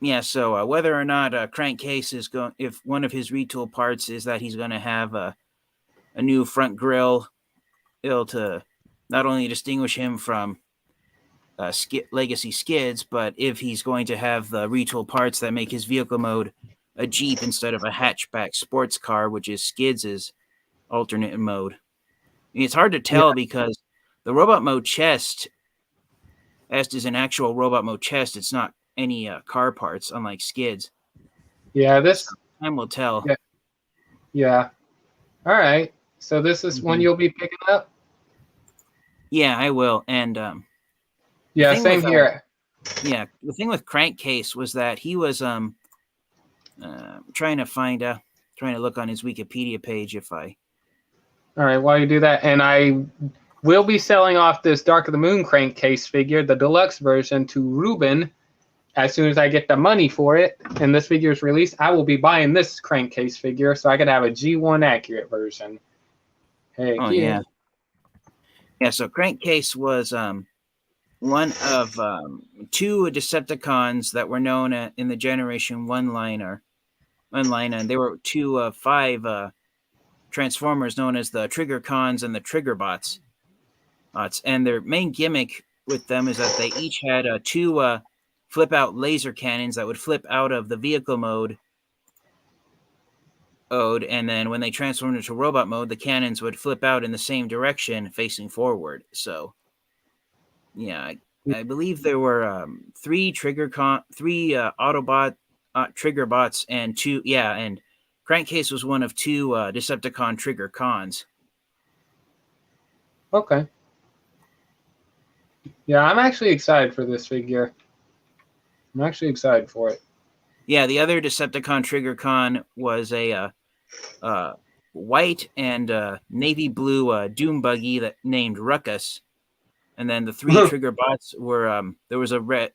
Yeah, so whether or not Crankcase is going, if one of his retool parts is that he's going to have a new front grille, it'll to not only distinguish him from legacy skids, but if he's going to have the retool parts that make his vehicle mode a Jeep instead of a hatchback sports car, which is Skids' alternate mode. I mean, it's hard to tell because the robot mode chest, as is an actual robot mode chest, it's not any car parts, unlike Skids. Yeah, this time will tell. Yeah. All right. So this is one you'll be picking up? Yeah, I will. And yeah, same here. Yeah, the thing with Crankcase was that he was trying to look on his Wikipedia page if I. All right, while you do that, and I will be selling off this Dark of the Moon Crankcase figure, the deluxe version, to Ruben as soon as I get the money for it and this figure is released. I will be buying this Crankcase figure so I could have a G1 accurate version. Hey, yeah. So Crankcase was one of two Decepticons that were known in the Generation 1 line, and they were two of 5 Transformers known as the Trigger Cons and the Trigger Bots. And their main gimmick with them is that they each had 2 flip-out laser cannons that would flip out of the vehicle mode, and then when they transformed into robot mode, the cannons would flip out in the same direction, facing forward. So, yeah, I believe there were 3 Autobot Trigger Bots and 2, and Crankcase was one of 2 Decepticon Trigger Cons. Okay. Yeah, I'm actually excited for this figure. I'm actually excited for it. Yeah, the other Decepticon Trigger Con was a white and navy blue Doom buggy that named Ruckus, and then the 3 Trigger Bots were there was a red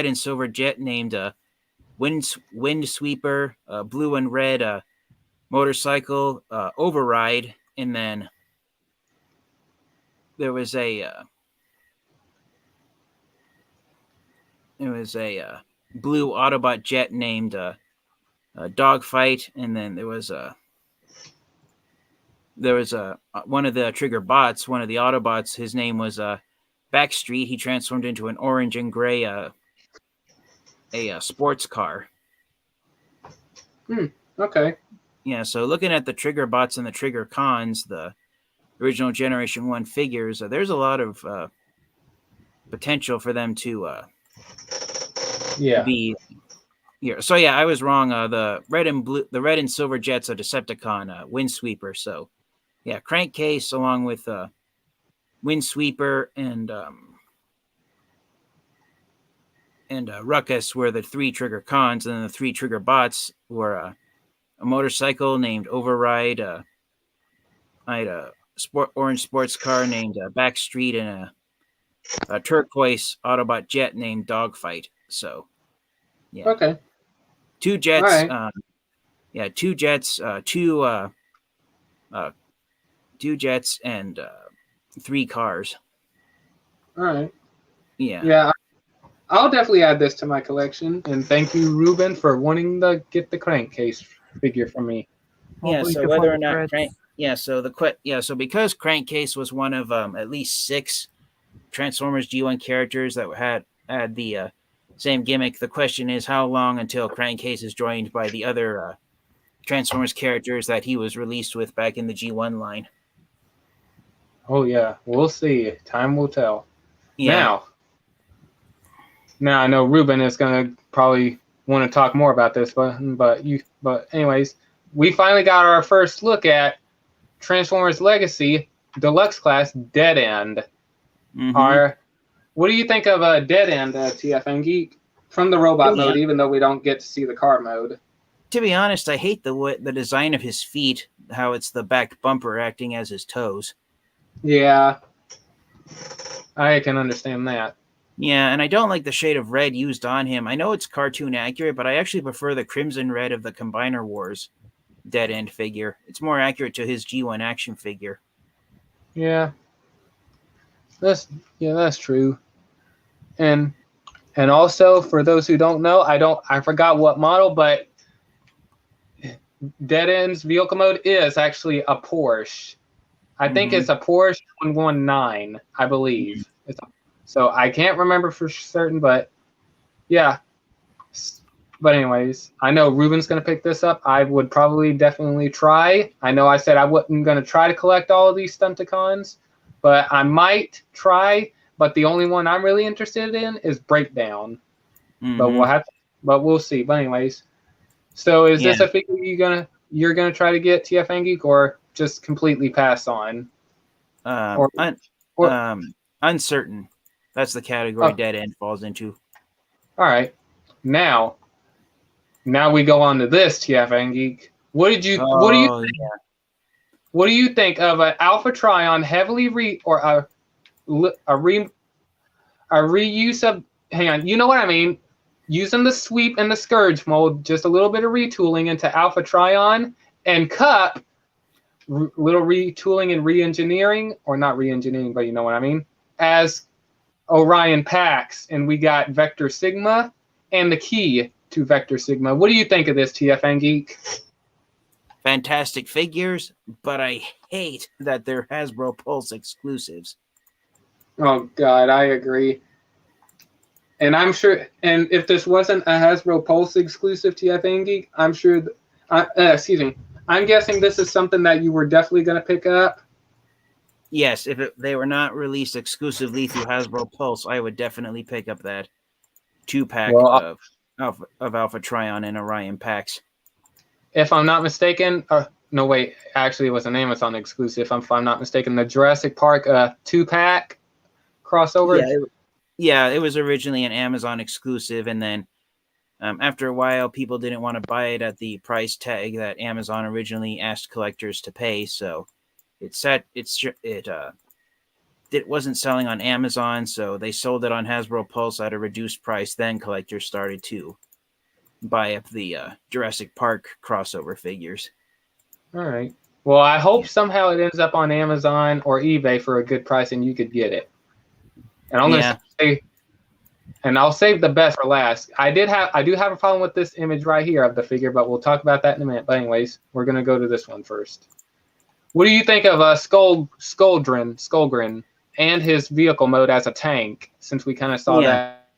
and silver jet named Wind Sweeper, blue and red motorcycle Override, and then there was a blue Autobot jet named Dogfight, and then there was one of the Trigger Bots, one of the Autobots. His name was Backstreet. He transformed into an orange and gray a sports car. Okay. Yeah. So looking at the Trigger Bots and the Trigger Cons, the original Generation 1 figures, there's a lot of potential for them to be here. So yeah, I was wrong. The red and silver jet's a Decepticon Windsweeper. So yeah, Crankcase along with Windsweeper and Ruckus were the 3 Trigger Cons, and then the 3 Trigger Bots were a motorcycle named Override. I had a orange sports car named Backstreet, and a turquoise Autobot jet named Dogfight. So, yeah. Okay. 2 jets. Right. 2 jets. 2 jets and 3 cars. All right. Yeah. Yeah. I'll definitely add this to my collection, and thank you, Ruben, for wanting to get the Crankcase figure from me. Yeah. So whether or not so because Crankcase was one of at least 6 Transformers G1 characters that had the same gimmick, the question is how long until Crankcase is joined by the other Transformers characters that he was released with back in the G1 line. Oh yeah, we'll see. Time will tell. Yeah. Now I know Ruben is gonna probably want to talk more about this, but anyways, we finally got our first look at Transformers Legacy Deluxe Class Dead End. Mm-hmm. What do you think of a Dead End, TFN Geek, from the robot mode, even though we don't get to see the car mode? To be honest, I hate the design of his feet, how it's the back bumper acting as his toes. Yeah, I can understand that. Yeah, and I don't like the shade of red used on him. I know it's cartoon accurate, but I actually prefer the crimson red of the Combiner Wars Dead End figure. It's more accurate to his G1 action figure. Yeah. That's true. And And also, for those who don't know, I forgot what model, but Dead End's vehicle mode is actually a Porsche. I think it's a Porsche 119, I believe. So I can't remember for certain, but yeah. But anyways, I know Ruben's going to pick this up. I would probably definitely try. I know I said I wasn't going to try to collect all of these Stunticons, but I might try. But the only one I'm really interested in is Breakdown. But we'll see. But anyways, so is this a figure you're gonna try to get, TF Geek, or just completely pass on? Uncertain. That's the category Dead End falls into. All right. Now we go on to this, TF Geek. What do you think of an Alpha Trion heavily a reuse of? Hang on, you know what I mean. Using the sweep and the scourge mold, just a little bit of retooling into Alpha Trion and Cup, little retooling and re-engineering, or not re-engineering, but you know what I mean, as Orion Pax, and we got Vector Sigma and the key to Vector Sigma. What do you think of this, TF Geek? Fantastic figures, but I hate that they're Hasbro Pulse exclusives. Oh God, I agree. And I'm sure, and if this wasn't a Hasbro Pulse exclusive, TF Geek, I'm sure, I'm guessing this is something that you were definitely going to pick up. Yes, if they were not released exclusively through Hasbro Pulse, I would definitely pick up that 2-pack of Alpha Trion and Orion Pax. If I'm not mistaken, no wait, actually it was an Amazon exclusive. If I'm not mistaken, the Jurassic Park 2-pack crossover. Yeah, it was originally an Amazon exclusive, and then after a while, people didn't want to buy it at the price tag that Amazon originally asked collectors to pay. So it wasn't selling on Amazon, so they sold it on Hasbro Pulse at a reduced price. Then collectors started to buy up the Jurassic Park crossover figures. All right. Well, I hope somehow it ends up on Amazon or eBay for a good price, and you could get it. And I'm gonna say, and I'll save the best for last. I do have a problem with this image right here of the figure, but we'll talk about that in a minute. But anyways, we're gonna go to this one first. What do you think of Skullgrin and his vehicle mode as a tank? Since we kind of saw that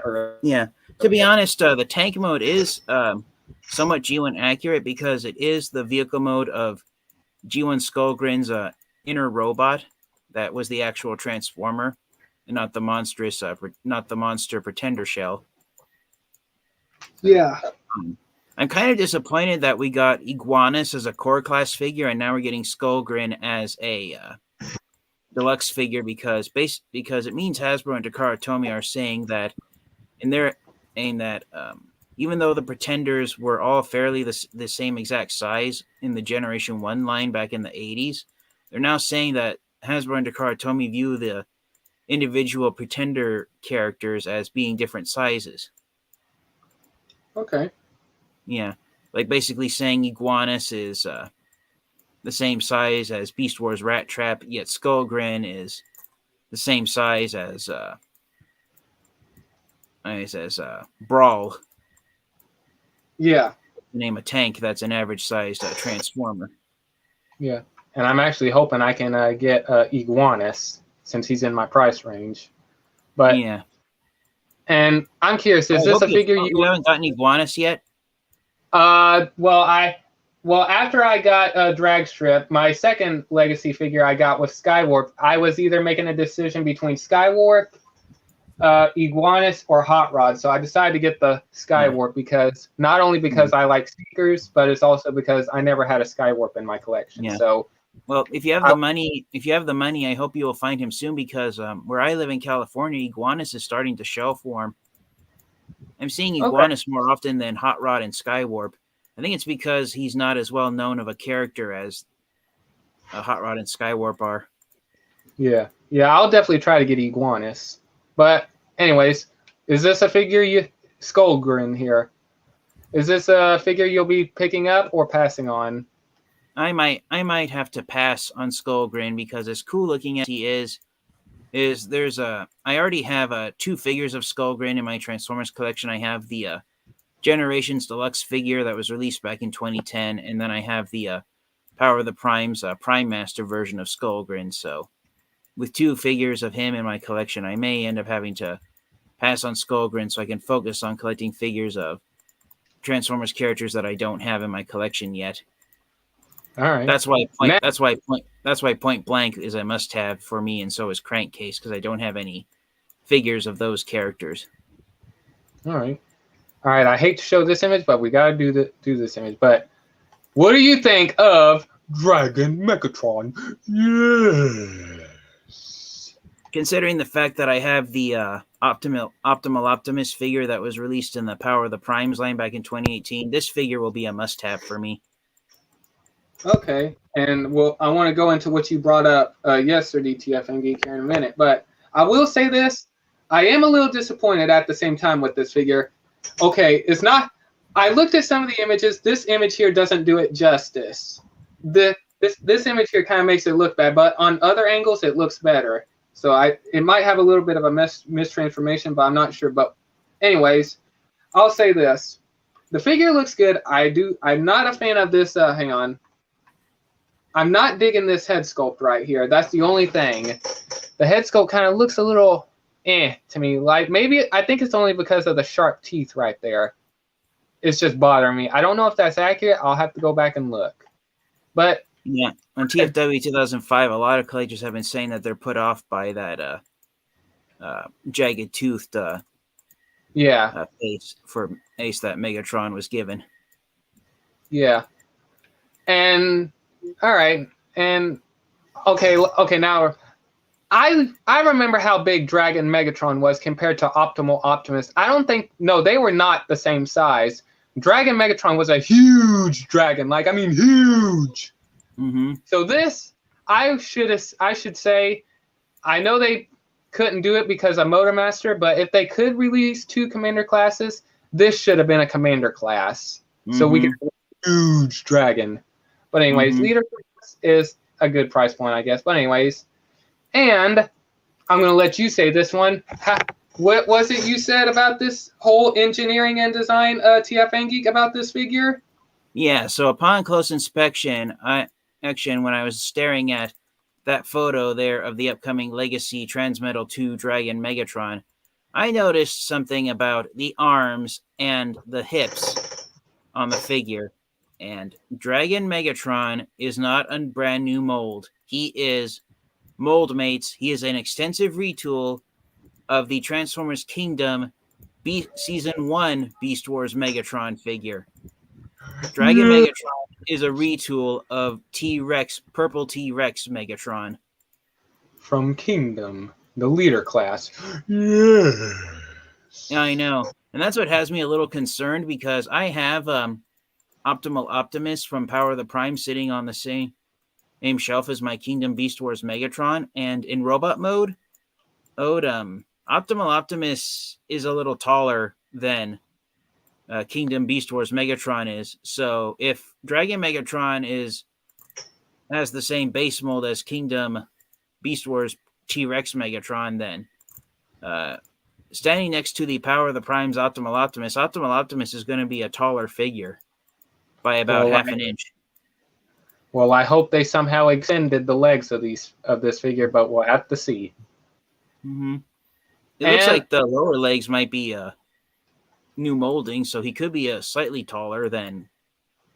earlier. Yeah. To be honest, the tank mode is somewhat G1 accurate because it is the vehicle mode of G1 Skullgrin's inner robot. That was the actual Transformer. And not the monster pretender shell. Yeah. I'm kind of disappointed that we got Iguanus as a core class figure, and now we're getting Skullgrin as a deluxe figure because it means Hasbro and Takara Tomy are saying that even though the pretenders were all fairly the same exact size in the Generation 1 line back in the 80s, they're now saying that Hasbro and Takara Tomy view the individual pretender characters as being different sizes. Okay. Yeah. Like basically saying Iguanus is the same size as Beast Wars Rat Trap, yet Skullgrin is the same size as Brawl. Yeah. Name a tank that's an average sized Transformer. Yeah. And I'm actually hoping I can get Iguanus, since he's in my price range. But yeah. And I'm curious, is this a figure you haven't gotten Iguanus yet? Well, after I got Drag Strip, my second legacy figure I got was Skywarp. I was either making a decision between Skywarp, Iguanus, or Hot Rod. So I decided to get the Skywarp because not only because I like Seekers, but it's also because I never had a Skywarp in my collection. Yeah. So well, if you have the money, I hope you will find him soon because where I live in California, Iguanus is starting to show form. I'm seeing Iguanus more often than Hot Rod and Skywarp. I think it's because he's not as well known of a character as Hot Rod and Skywarp are. Yeah, I'll definitely try to get Iguanus. But anyways, is this a figure Skullgrin here? Is this a figure you'll be picking up or passing on? I might have to pass on Skullgrin because as cool looking as he is, is I already have 2 figures of Skullgrin in my Transformers collection. I have the Generations Deluxe figure that was released back in 2010, and then I have the Power of the Primes Prime Master version of Skullgrin. So with 2 figures of him in my collection, I may end up having to pass on Skullgrin so I can focus on collecting figures of Transformers characters that I don't have in my collection yet. All right. That's why Point Blank is a must-have for me, and so is Crankcase, because I don't have any figures of those characters. All right. I hate to show this image, but we gotta do this image. But what do you think of Dragon Megatron? Yes. Considering the fact that I have the Optimal Optimus figure that was released in the Power of the Primes line back in 2018, this figure will be a must-have for me. Okay, and well, I want to go into what you brought up yesterday, TF and Geek, here in a minute. But I will say this: I am a little disappointed at the same time with this figure. Okay, it's not. I looked at some of the images. This image here doesn't do it justice. This image here kind of makes it look bad, but on other angles it looks better. So it might have a little bit of a mistransformation, but I'm not sure. But anyways, I'll say this: the figure looks good. I'm not a fan of this. Hang on. I'm not digging this head sculpt right here. That's the only thing. The head sculpt kind of looks a little to me. Like maybe I think it's only because of the sharp teeth right there. It's just bothering me. I don't know if that's accurate. I'll have to go back and look. But yeah, on TFW 2005, a lot of collectors have been saying that they're put off by that jagged toothed face for Ace that Megatron was given. Yeah, and all right, and okay. Now, I remember how big Dragon Megatron was compared to Optimal Optimus. I don't think they were not the same size. Dragon Megatron was a huge dragon, huge. Mm-hmm. So this, I should say, I know they couldn't do it because of Motor Master, but if they could release 2 commander classes, this should have been a commander class. Mm-hmm. So we could have a huge dragon. But anyways, Leader is a good price point, I guess. But anyways, and I'm going to let you say this one. What was it you said about this whole engineering and design, TF and Geek, about this figure? Yeah, so upon close inspection, when I was staring at that photo there of the upcoming Legacy Transmetal 2 Dragon Megatron, I noticed something about the arms and the hips on the figure. And Dragon Megatron is not a brand new mold. He is mold mates. He is an extensive retool of the Transformers Kingdom Season 1 Beast Wars Megatron figure. Dragon Megatron is a retool of T-Rex, Purple T-Rex Megatron. From Kingdom, the leader class. Yeah. Yeah, I know. And that's what has me a little concerned, because I have Optimal Optimus from Power of the Prime sitting on the same shelf as my Kingdom Beast Wars Megatron, and in robot mode, Optimal Optimus is a little taller than Kingdom Beast Wars Megatron is. So if Dragon Megatron has the same base mold as Kingdom Beast Wars T-Rex Megatron, then standing next to the Power of the Prime's Optimal Optimus is going to be a taller figure by about half an inch. Well, I hope they somehow extended the legs of this figure, but we'll have to see. Mm-hmm. It looks like the lower legs might be new molding, so he could be slightly taller than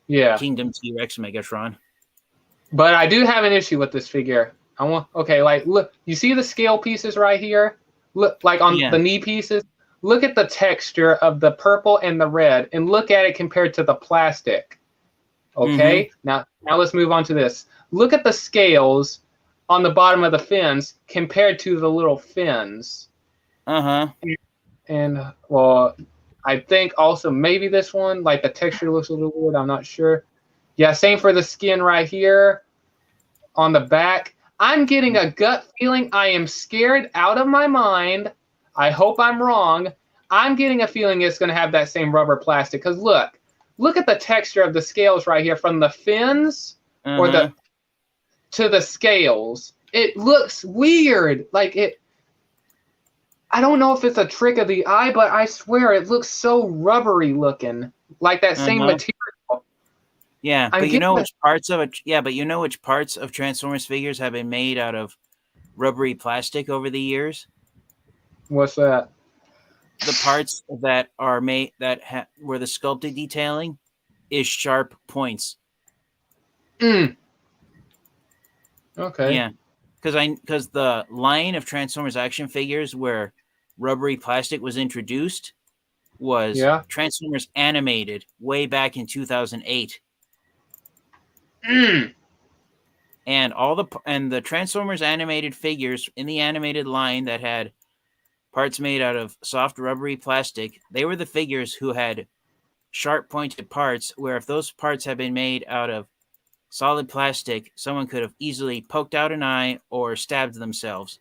Kingdom T-Rex Megatron. But I do have an issue with this figure. Look, you see the scale pieces right here? Look, like on the knee pieces. Look at the texture of the purple and the red, and look at it compared to the plastic. Okay, now let's move on to this. Look at the scales on the bottom of the fins compared to the little fins. And well, I think also maybe this one, like the texture looks a little weird. I'm not sure. Yeah, same for the skin right here on the back. I'm getting a gut feeling. I am scared out of my mind. I hope I'm wrong. I'm getting a feeling it's going to have that same rubber plastic. Because look at the texture of the scales right here from the fins to the scales. It looks weird. Like I don't know if it's a trick of the eye, but I swear it looks so rubbery looking, like that same material. Yeah, but you know which parts of it? Yeah, but you know which parts of Transformers figures have been made out of rubbery plastic over the years? What's that? The parts that are made where the sculpted detailing is sharp points. Okay. Yeah, because the line of Transformers action figures where rubbery plastic was introduced was Transformers Animated way back in 2008. And the Transformers animated figures in the animated line that had parts made out of soft rubbery plastic, they were the figures who had sharp pointed parts, where if those parts had been made out of solid plastic, someone could have easily poked out an eye or stabbed themselves.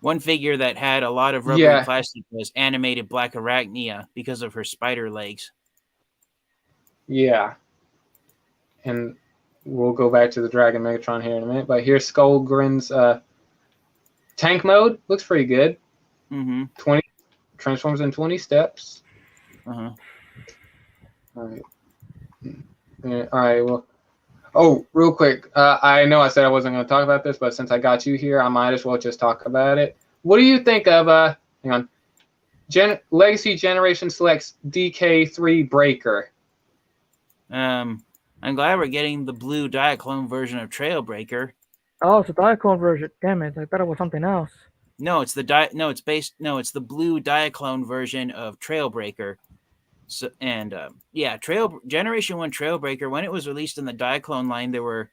One figure that had a lot of rubbery plastic was animated Black Arachnia because of her spider legs. Yeah. And we'll go back to the Dragon Megatron here in a minute, but here's Skullgrin's tank mode. Looks pretty good. 20 transforms in 20 steps. All right. All right. Well, real quick. I know I said I wasn't going to talk about this, but since I got you here, I might as well just talk about it. What do you think of hang on, Legacy Generation Selects DK3 Breaker? I'm glad we're getting the blue Diaclone version of Trailbreaker. Oh, it's a Diaclone version. Damn it! I thought it was something else. No, it's the blue Diaclone version of Trailbreaker. So Generation 1 Trailbreaker, when it was released in the Diaclone line, there were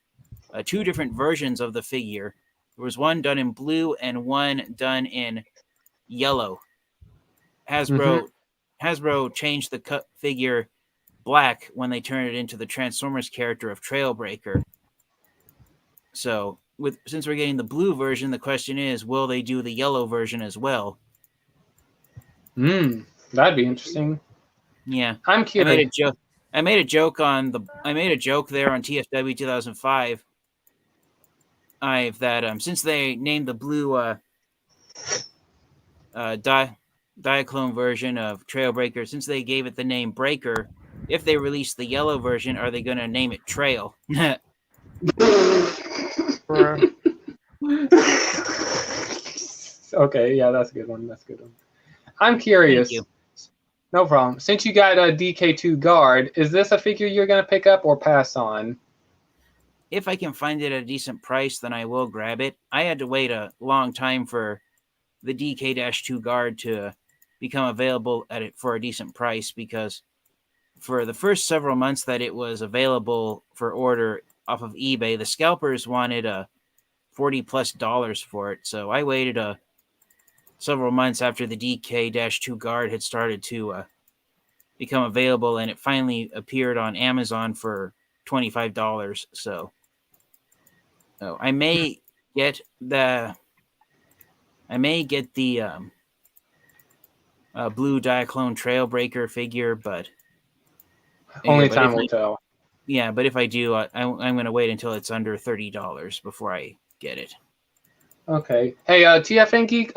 2 different versions of the figure. There was one done in blue and one done in yellow. Hasbro changed the figure black when they turned it into the Transformers character of Trailbreaker. So, since we're getting the blue version, the question is, will they do the yellow version as well? That'd be interesting. Yeah, I'm curious. I made a joke there on TFW 2005. Since they named the blue Diaclone version of Trailbreaker, since they gave it the name Breaker, if they release the yellow version, are they going to name it Trail? Okay, yeah, that's a good one. I'm curious. Thank you. No problem. Since you got a DK2 guard, is this a figure you're going to pick up or pass on? If I can find it at a decent price, then I will grab it. I had to wait a long time for the DK-2 guard to become available for a decent price, because for the first several months that it was available for order off of eBay, the scalpers wanted $40+ for it. So I waited several months after the DK-2 guard had started to become available, and it finally appeared on Amazon for $25. So I may get the blue Diaclone Trailbreaker figure, but only time will tell. Yeah, but if I do, I'm going to wait until it's under $30 before I get it. Okay. Hey, TFN Geek,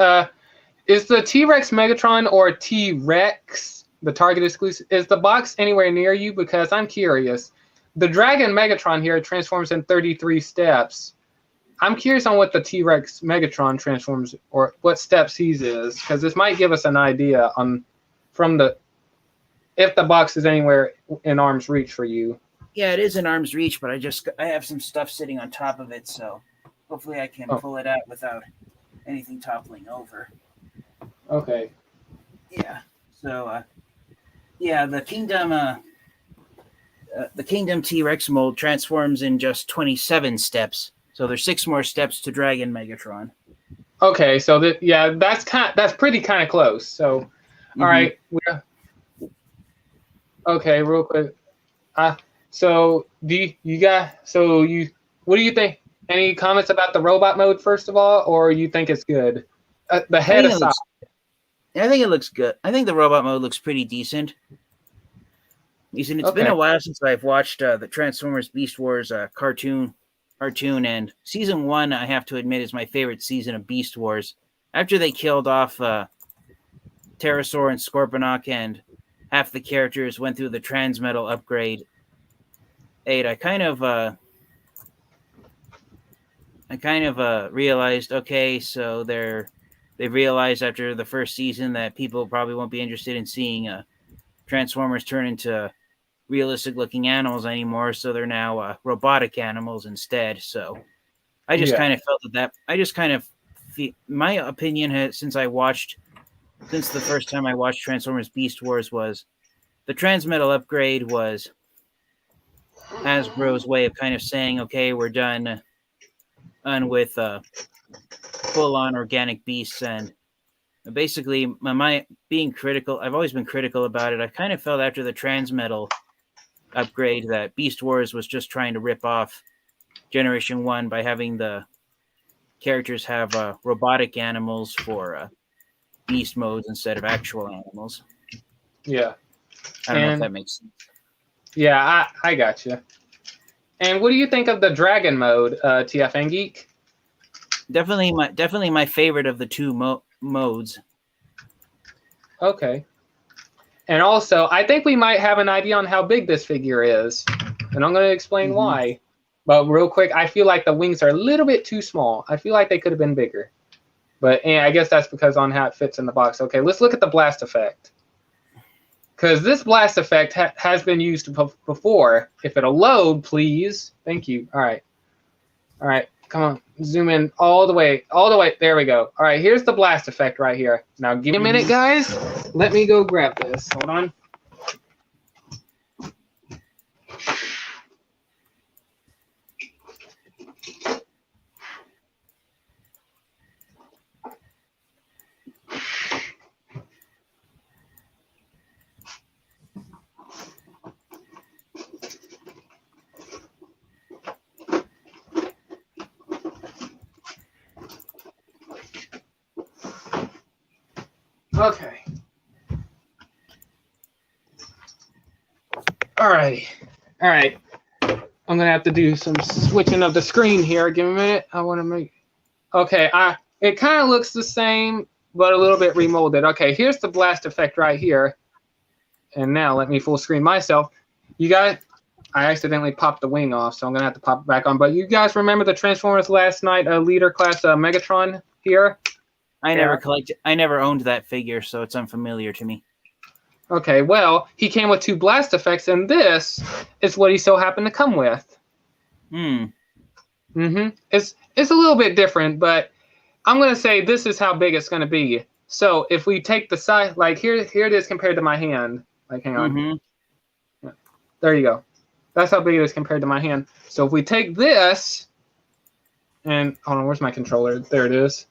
is the T-Rex Megatron or T-Rex the Target exclusive? Is the box anywhere near you? Because I'm curious. The Dragon Megatron here transforms in 33 steps. I'm curious on what the T-Rex Megatron transforms, or what steps his is, because this might give us an idea if the box is anywhere in arm's reach for you. Yeah, it is in arm's reach, but I have some stuff sitting on top of it, so hopefully I can pull it out without anything toppling over. Okay. Yeah. So, the Kingdom T-Rex mold transforms in just 27 steps. So there's 6 more steps to Dragon Megatron. Okay, so that's pretty kind of close. So, all right. Okay, real quick. What do you think? Any comments about the robot mode first of all, or you think it's good? The head aside. I think it looks good. I think the robot mode looks pretty decent. It's been a while since I've watched the Transformers Beast Wars cartoon, and season 1, I have to admit, is my favorite season of Beast Wars. after they killed off Pterosaur and Scorponok and half the characters went through the Transmetal upgrade, I kind of realized, okay, so they realized after the first season that people probably won't be interested in seeing Transformers turn into realistic looking animals anymore, so they're now robotic animals instead. So I just kind of felt that I just kind of my opinion has, since the first time I watched Transformers Beast Wars, was the Transmetal upgrade was Hasbro's way of kind of saying, okay, we're done with full on organic beasts. And basically my being critical, I've always been critical about it. I kind of felt after the Transmetal upgrade that Beast Wars was just trying to rip off Generation 1 by having the characters have robotic animals for beast modes instead of actual animals. Yeah. I don't know if that makes sense. Yeah, I got you. And what do you think of the Dragon mode, TF and Geek? Definitely my favorite of the two modes. Okay. And also, I think we might have an idea on how big this figure is. And I'm going to explain why. But real quick, I feel like the wings are a little bit too small. I feel like they could have been bigger. But I guess that's because on how it fits in the box. Okay, let's look at the blast effect. Because this blast effect has been used before. If it'll load, please. Thank you. All right. All right. Come on. Zoom in all the way. All the way. There we go. All right. Here's the blast effect right here. Now, give me a minute, guys. Let me go grab this. Hold on. Okay. Alrighty. All right. I'm gonna have to do some switching of the screen here. Give me a minute. I want to make. Okay. It kind of looks the same, but a little bit remolded. Okay. Here's the blast effect right here. And now let me full screen myself. You guys, I accidentally popped the wing off, so I'm gonna have to pop it back on. But you guys remember the Transformers Last Night leader class Megatron here? I never owned that figure, so it's unfamiliar to me. Okay, well, he came with two blast effects, and this is what he so happened to come with. It's a little bit different, but I'm gonna say this is how big it's gonna be. So if we take the size, like here it is compared to my hand. Like, hang on. Yeah. There you go. That's how big it is compared to my hand. So if we take this, and hold on, where's my controller? There it is.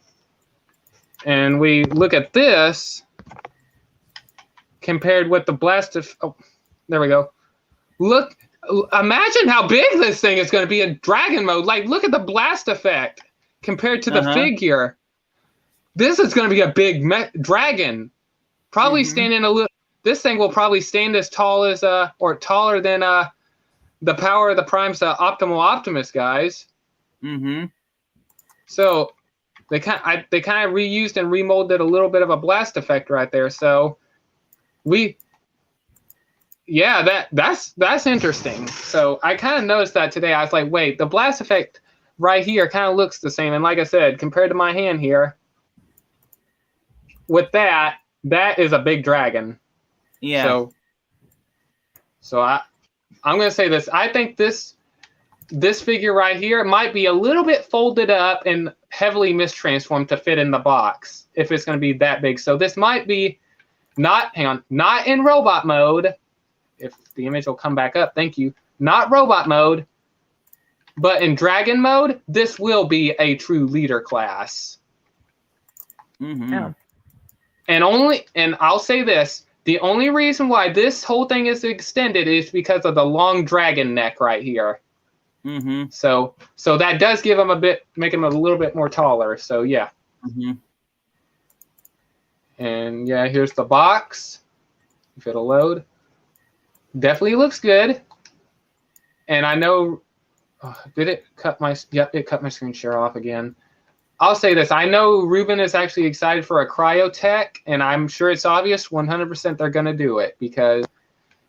And we look at this compared with the blast of, oh, there we go. Look, imagine how big this thing is going to be in dragon mode. Like, look at the blast effect compared to the figure. This is going to be a big dragon. Probably standing a little, this thing will probably stand as tall as, or taller than the Power of the Prime's Optimal Optimus, guys. So they kind of reused and remolded a little bit of a blast effect right there. So that's interesting. So I kind of noticed that today. I was like, wait, the blast effect right here kind of looks the same. And like I said, compared to my hand here, with that is a big dragon. Yeah. So I'm going to say this. I think this figure right here might be a little bit folded up and heavily mistransformed to fit in the box if it's going to be that big. So this might be not in robot mode. If the image will come back up, thank you. Not robot mode, but in dragon mode, this will be a true leader class. Yeah. And I'll say this, the only reason why this whole thing is extended is because of the long dragon neck right here. So that does give him make him a little bit more taller. So yeah. And yeah, here's the box. If it'll load. Definitely looks good. And I know, did it cut my, yep, it cut my screen share off again. I'll say this. I know Ruben is actually excited for a cryotech, and I'm sure it's obvious 100% they're going to do it because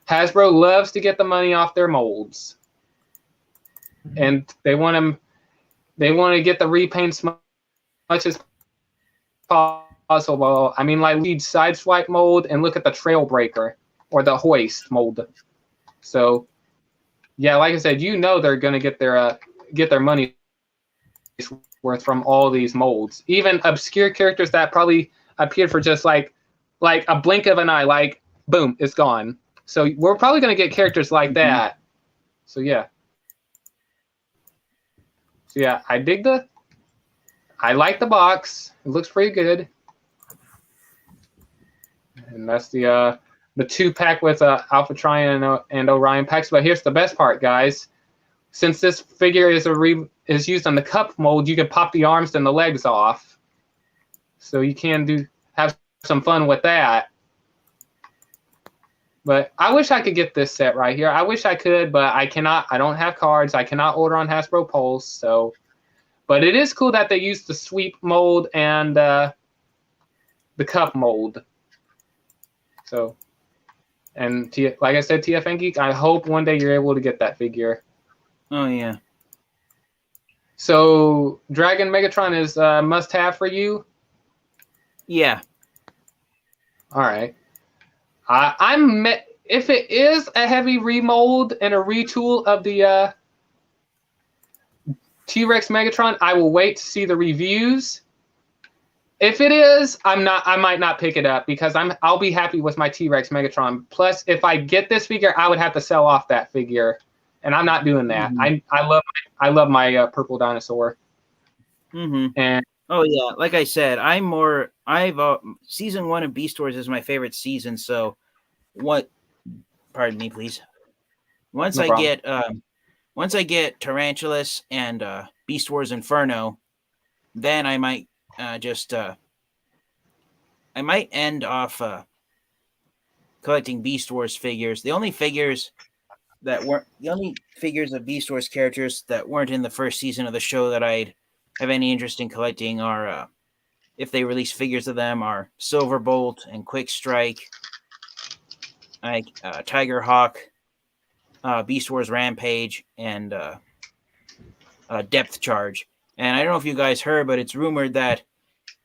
Hasbro loves to get the money off their molds. And they want to get the repaints much as possible. I mean, like lead sideswipe mold and look at the Trailbreaker or the Hoist mold. So, yeah, like I said, you know they're going to get their money worth from all these molds. Even obscure characters that probably appeared for just like a blink of an eye, like boom, it's gone. So we're probably going to get characters like that. So yeah. So yeah, I like the box. It looks pretty good. And that's the 2-pack with Alpha Trion and Orion packs. But here's the best part, guys. Since this figure is used on the cup mold, you can pop the arms and the legs off. So you can have some fun with that. But I wish I could get this set right here. I wish I could, but I cannot. I don't have cards. I cannot order on Hasbro Pulse. So, but it is cool that they used the sweep mold and the cup mold. So, and like I said, TFN Geek, I hope one day you're able to get that figure. Oh, yeah. So, Dragon Megatron is a must-have for you? Yeah. All right. If it is a heavy remold and a retool of the T-Rex Megatron, I will wait to see the reviews. If it is, I might not pick it up because I'll be happy with my T-Rex Megatron. Plus, if I get this figure, I would have to sell off that figure. And I'm not doing that. I love my purple dinosaur. And oh yeah, like I said, season 1 of Beast Wars is my favorite season. So, pardon me, please. Once I get Tarantulas and Beast Wars Inferno, then I might I might end off collecting Beast Wars figures. The only figures of Beast Wars characters that weren't in the first season of the show that I'd have any interest in collecting are, if they release figures of them, are Silverbolt and Quick Strike, like Tiger Hawk, Beast Wars Rampage, and Depth Charge. And I don't know if you guys heard, but it's rumored that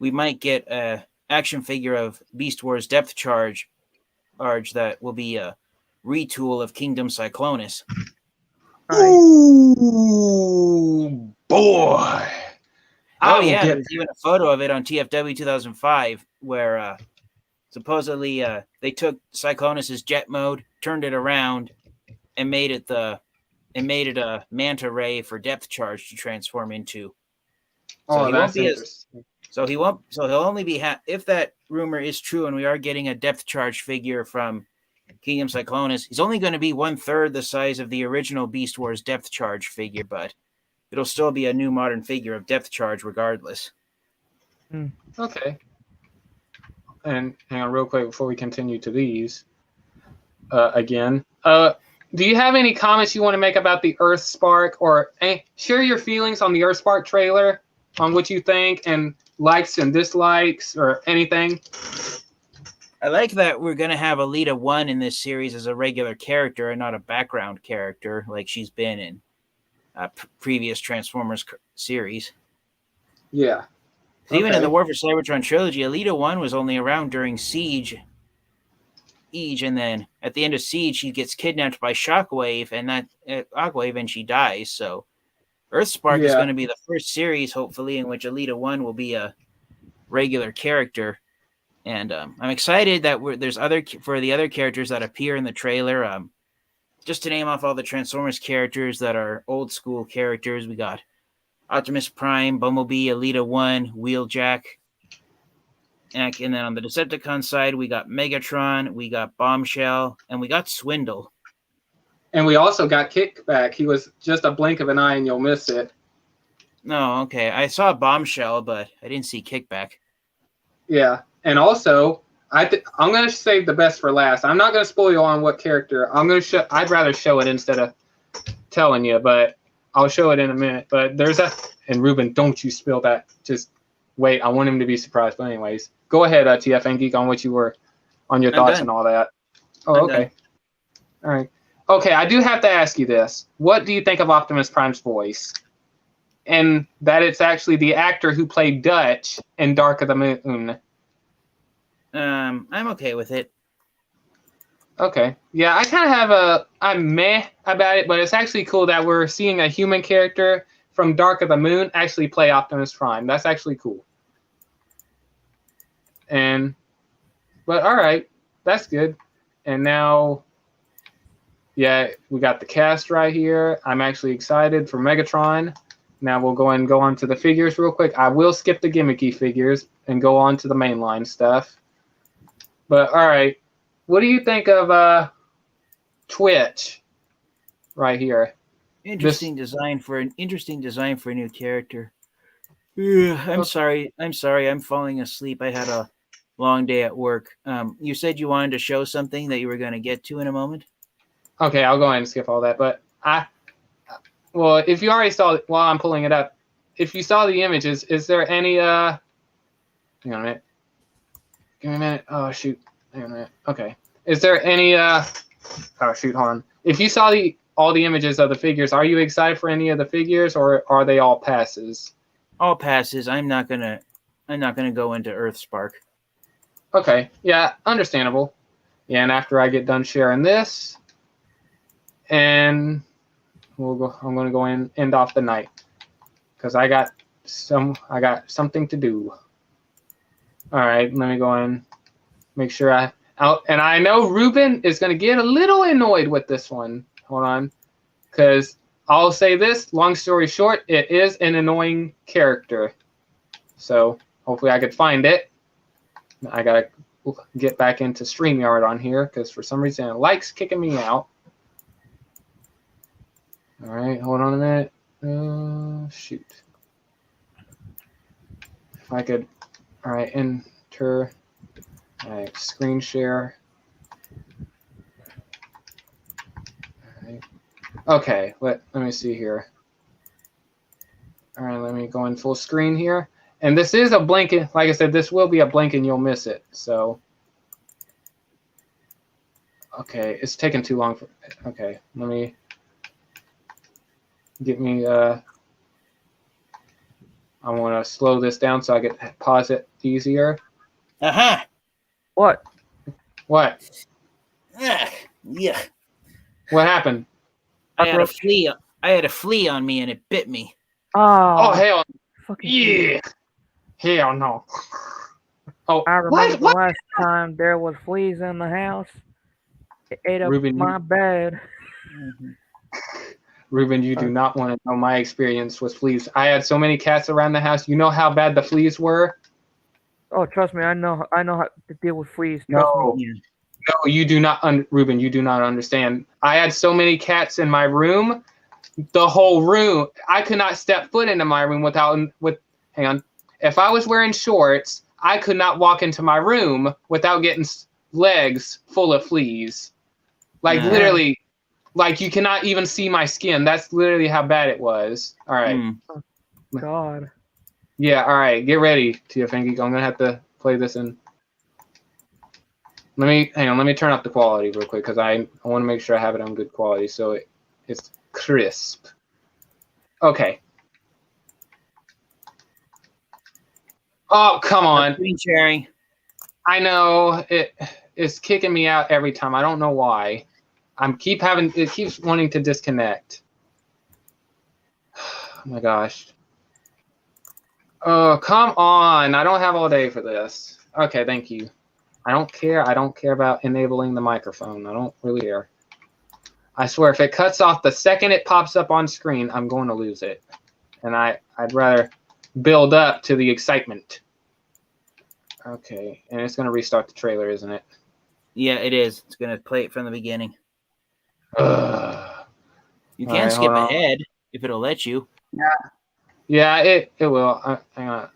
we might get a action figure of Beast Wars Depth Charge that will be a retool of Kingdom Cyclonus. Ooh, boy. Oh, yeah. There's even a photo of it on TFW 2005 where supposedly they took Cyclonus's jet mode, turned it around, and made it a manta ray for Depth Charge to transform into. So that's interesting. He'll only be if that rumor is true and we are getting a Depth Charge figure from Kingdom Cyclonus, he's only going to be 1/3 the size of the original Beast Wars Depth Charge figure, but it'll still be a new modern figure of Depth Charge regardless. Okay. And hang on real quick before we continue to these again. Do you have any comments you want to make about the Earthspark, or share your feelings on the Earthspark trailer, on what you think, and likes and dislikes, or anything? I like that we're going to have Alita 1 in this series as a regular character and not a background character like she's been in previous Transformers series. Yeah. Even in the War for Cybertron trilogy, Alita 1 was only around during Siege, and then at the end of Siege, she gets kidnapped by Shockwave, and she dies. So Earthspark is going to be the first series, hopefully, in which Alita 1 will be a regular character. And I'm excited that there's for the other characters that appear in the trailer. Just to name off all the Transformers characters that are old school characters, we got Optimus Prime, Bumblebee, Alita 1, Wheeljack. And then on the Decepticon side, we got Megatron, we got Bombshell, and we got Swindle. And we also got Kickback. He was just a blink of an eye and you'll miss it. No, okay. I saw Bombshell, but I didn't see Kickback. Yeah. And also, I'm going to save the best for last. I'm not going to spoil you on what character. I'd rather show it instead of telling you, but I'll show it in a minute. But there's and Ruben, don't you spill that. Just wait, I want him to be surprised. But anyways, go ahead, TF and Geek, on what you were, on your thoughts and all that. Oh, I'm okay. done. All right. Okay, I do have to ask you this. What do you think of Optimus Prime's voice? And that it's actually the actor who played Dutch in Dark of the Moon. I'm okay with it. Okay. Yeah, I kind of have I'm meh about it, but it's actually cool that we're seeing a human character from Dark of the Moon actually play Optimus Prime. That's actually cool. But all right, that's good. And now, yeah, we got the cast right here. I'm actually excited for Megatron. Now we'll go on to the figures real quick. I will skip the gimmicky figures and go on to the mainline stuff. But all right, what do you think of Twitch right here? Interesting design for a new character. I'm sorry. I'm falling asleep. I had a long day at work. You said you wanted to show something that you were going to get to in a moment. Okay, I'll go ahead and skip all that. But well, if you already saw it while I'm pulling it up, if you saw the images, is there any hang on a minute. Give me a minute. Oh shoot. Hang on a minute. Okay. Is there any oh shoot, hold on. If you saw all the images of the figures, are you excited for any of the figures, or are they all passes? All passes. I'm not gonna go into Earthspark. Okay. Yeah, understandable. Yeah, and after I get done sharing this, and I'm gonna go in end off the night because I got something to do. All right, let me go in, make sure and I know Ruben is gonna get a little annoyed with this one. Hold on, because I'll say this. Long story short, it is an annoying character. So hopefully I could find it. I gotta get back into StreamYard on here because for some reason it likes kicking me out. All right, hold on a minute. Shoot. If I could, all right, enter. All right, screen share. All right. Okay, let me see here. All right, let me go in full screen here. And this is a blink, like I said, this will be a blink and you'll miss it. So, okay, it's taking too long. Okay, let me get me, I want to slow this down so I can pause it easier. Uh-huh. What? What? Yeah. What happened? I had a flea on me and it bit me. Oh hell. Fucking Yeah. Hell no. Oh, I remember the last time there was fleas in the house. It ate up Ruben, my bed. Ruben, you do not want to know my experience with fleas. I had so many cats around the house. You know how bad the fleas were? Oh, trust me, I know how to deal with fleas. No, you do not, Ruben. You do not understand. I had so many cats in my room. The whole room. I could not step foot into my room hang on. If I was wearing shorts, I could not walk into my room without getting legs full of fleas. Like literally, like you cannot even see my skin. That's literally how bad it was. All right. Oh, God. Yeah. All right. Get ready, TFNG. I'm gonna have to play this in. Hang on. Let me turn up the quality real quick because I want to make sure I have it on good quality so it's crisp. Okay. Oh, come on. Screen sharing. I know it's kicking me out every time. I don't know why. It keeps wanting to disconnect. Oh my gosh. Oh, come on. I don't have all day for this. Okay, thank you. I don't care. I don't care about enabling the microphone. I don't really care. I swear, if it cuts off the second it pops up on screen, I'm going to lose it. And I'd rather build up to the excitement. Okay, and it's going to restart the trailer, isn't it? Yeah, it is. It's going to play it from the beginning. You can skip ahead if it'll let you. Yeah, it will. Hang on.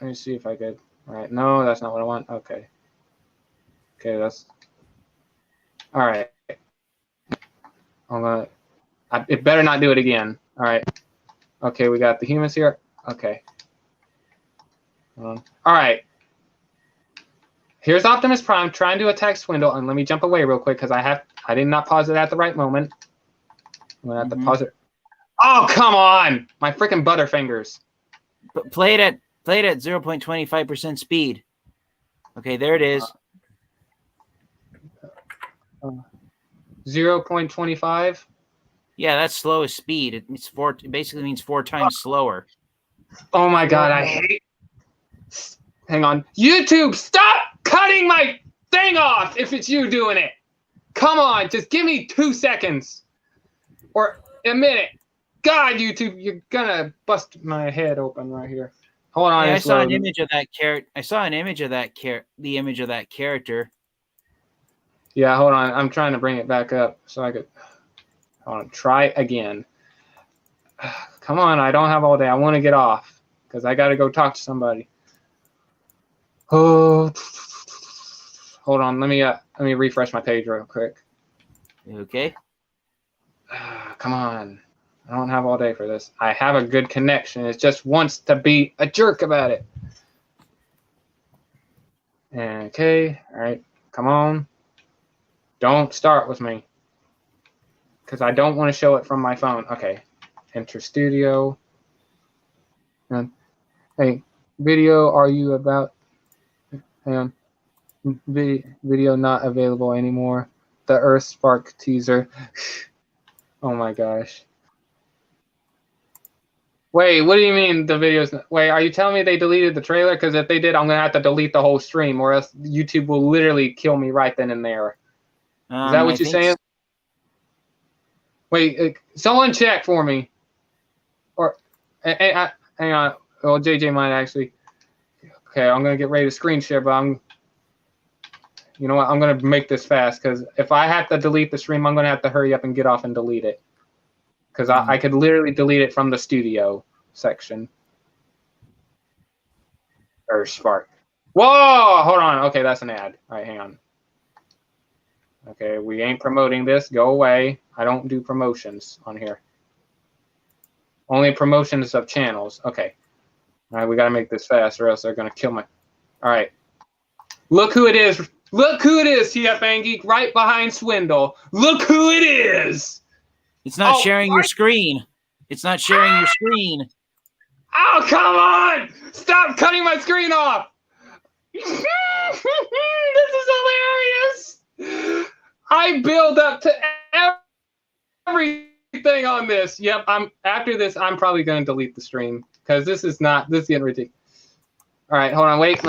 Let me see if I could. All right, no, that's not what I want. Okay. Okay, that's... All right. It better not do it again. All right. Okay, we got the humans here. Okay. All right. Here's Optimus Prime trying to attack Swindle, and let me jump away real quick because I did not pause it at the right moment. I'm gonna have to pause it. Oh, come on! My freaking butterfingers. Play it at 0.25% speed. Okay, there it is. 0.25. Yeah, that's slowest speed. It basically means 4 times slower. Oh my god, I hate. Hang on. YouTube, stop cutting my thing off if it's you doing it. Come on, just give me 2 seconds. Or a minute. God, YouTube, you're gonna bust my head open right here. Hold on. Yeah, I saw an image of that character. The image of that character. Yeah, hold on. I'm trying to bring it back up so I could. Hold on. Try again. Come on, I don't have all day. I want to get off because I got to go talk to somebody. Oh, hold on. Let me refresh my page real quick. Okay. Come on. I don't have all day for this. I have a good connection. It just wants to be a jerk about it. Okay. All right. Come on. Don't start with me. Because I don't want to show it from my phone. Okay. Enter studio. And, hey, video, are you about? Hang on. Video not available anymore. The Earth Spark teaser. Oh my gosh. Wait, what do you mean the video's not? Wait, are you telling me they deleted the trailer? Because if they did, I'm going to have to delete the whole stream, or else YouTube will literally kill me right then and there. Is that what you're saying? Wait, someone check for me. Or, hang on. Well, JJ might actually. Okay, I'm going to get ready to screen share, but you know what? I'm going to make this fast, because if I have to delete the stream, I'm going to have to hurry up and get off and delete it. Because I could literally delete it from the studio section. Or Spark. Whoa! Hold on. Okay, that's an ad. All right, hang on. Okay, we ain't promoting this. Go away. I don't do promotions on here. Only promotions of channels. Okay. All right, we got to make this fast or else they're going to kill my... All right. Look who it is. Look who it is, TF Geek, right behind Swindle. Look who it is. It's not sharing your screen. It's not sharing your screen. Oh, come on! Stop cutting my screen off! This is hilarious! I build up to everything on this. Yep, after this, I'm probably going to delete the stream. Because this is getting ridiculous. All right, hold on, wait.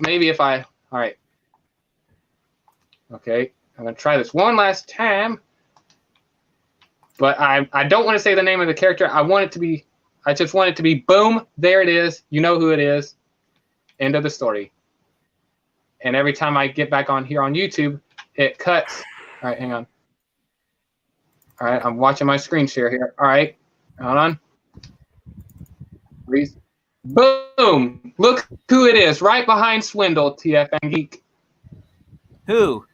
Maybe if all right. Okay, I'm going to try this one last time. But I don't want to say the name of the character. I just want it to be boom, there it is. You know who it is. End of the story. And every time I get back on here on YouTube, it cuts. All right, hang on. All right, I'm watching my screen share here. All right, hold on. Boom! Look who it is, right behind Swindle, TF Geek. Who?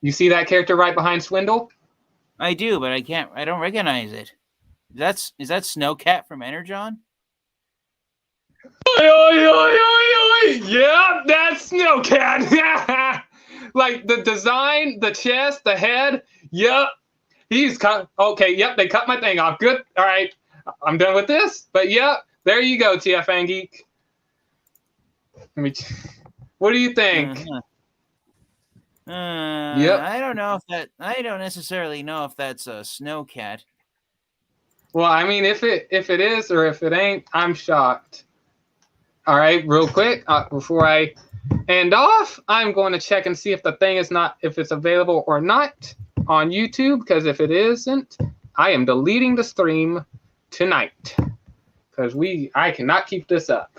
You see that character right behind Swindle? I do, but I don't recognize it. Is that Snowcat from Energon? Yeah, that's Snowcat. Like the design, the chest, the head. Yep. He's cut. Okay, yep, they cut my thing off. Good. All right. I'm done with this. But yep, there you go, TF Geek. What do you think? Yep. I don't necessarily know if that's a Snowcat. Well, I mean, if it is or if it ain't, I'm shocked. All right, real quick, before I end off, I'm going to check and see if the thing is if it's available or not on YouTube. Because if it isn't, I am deleting the stream tonight. Because I cannot keep this up.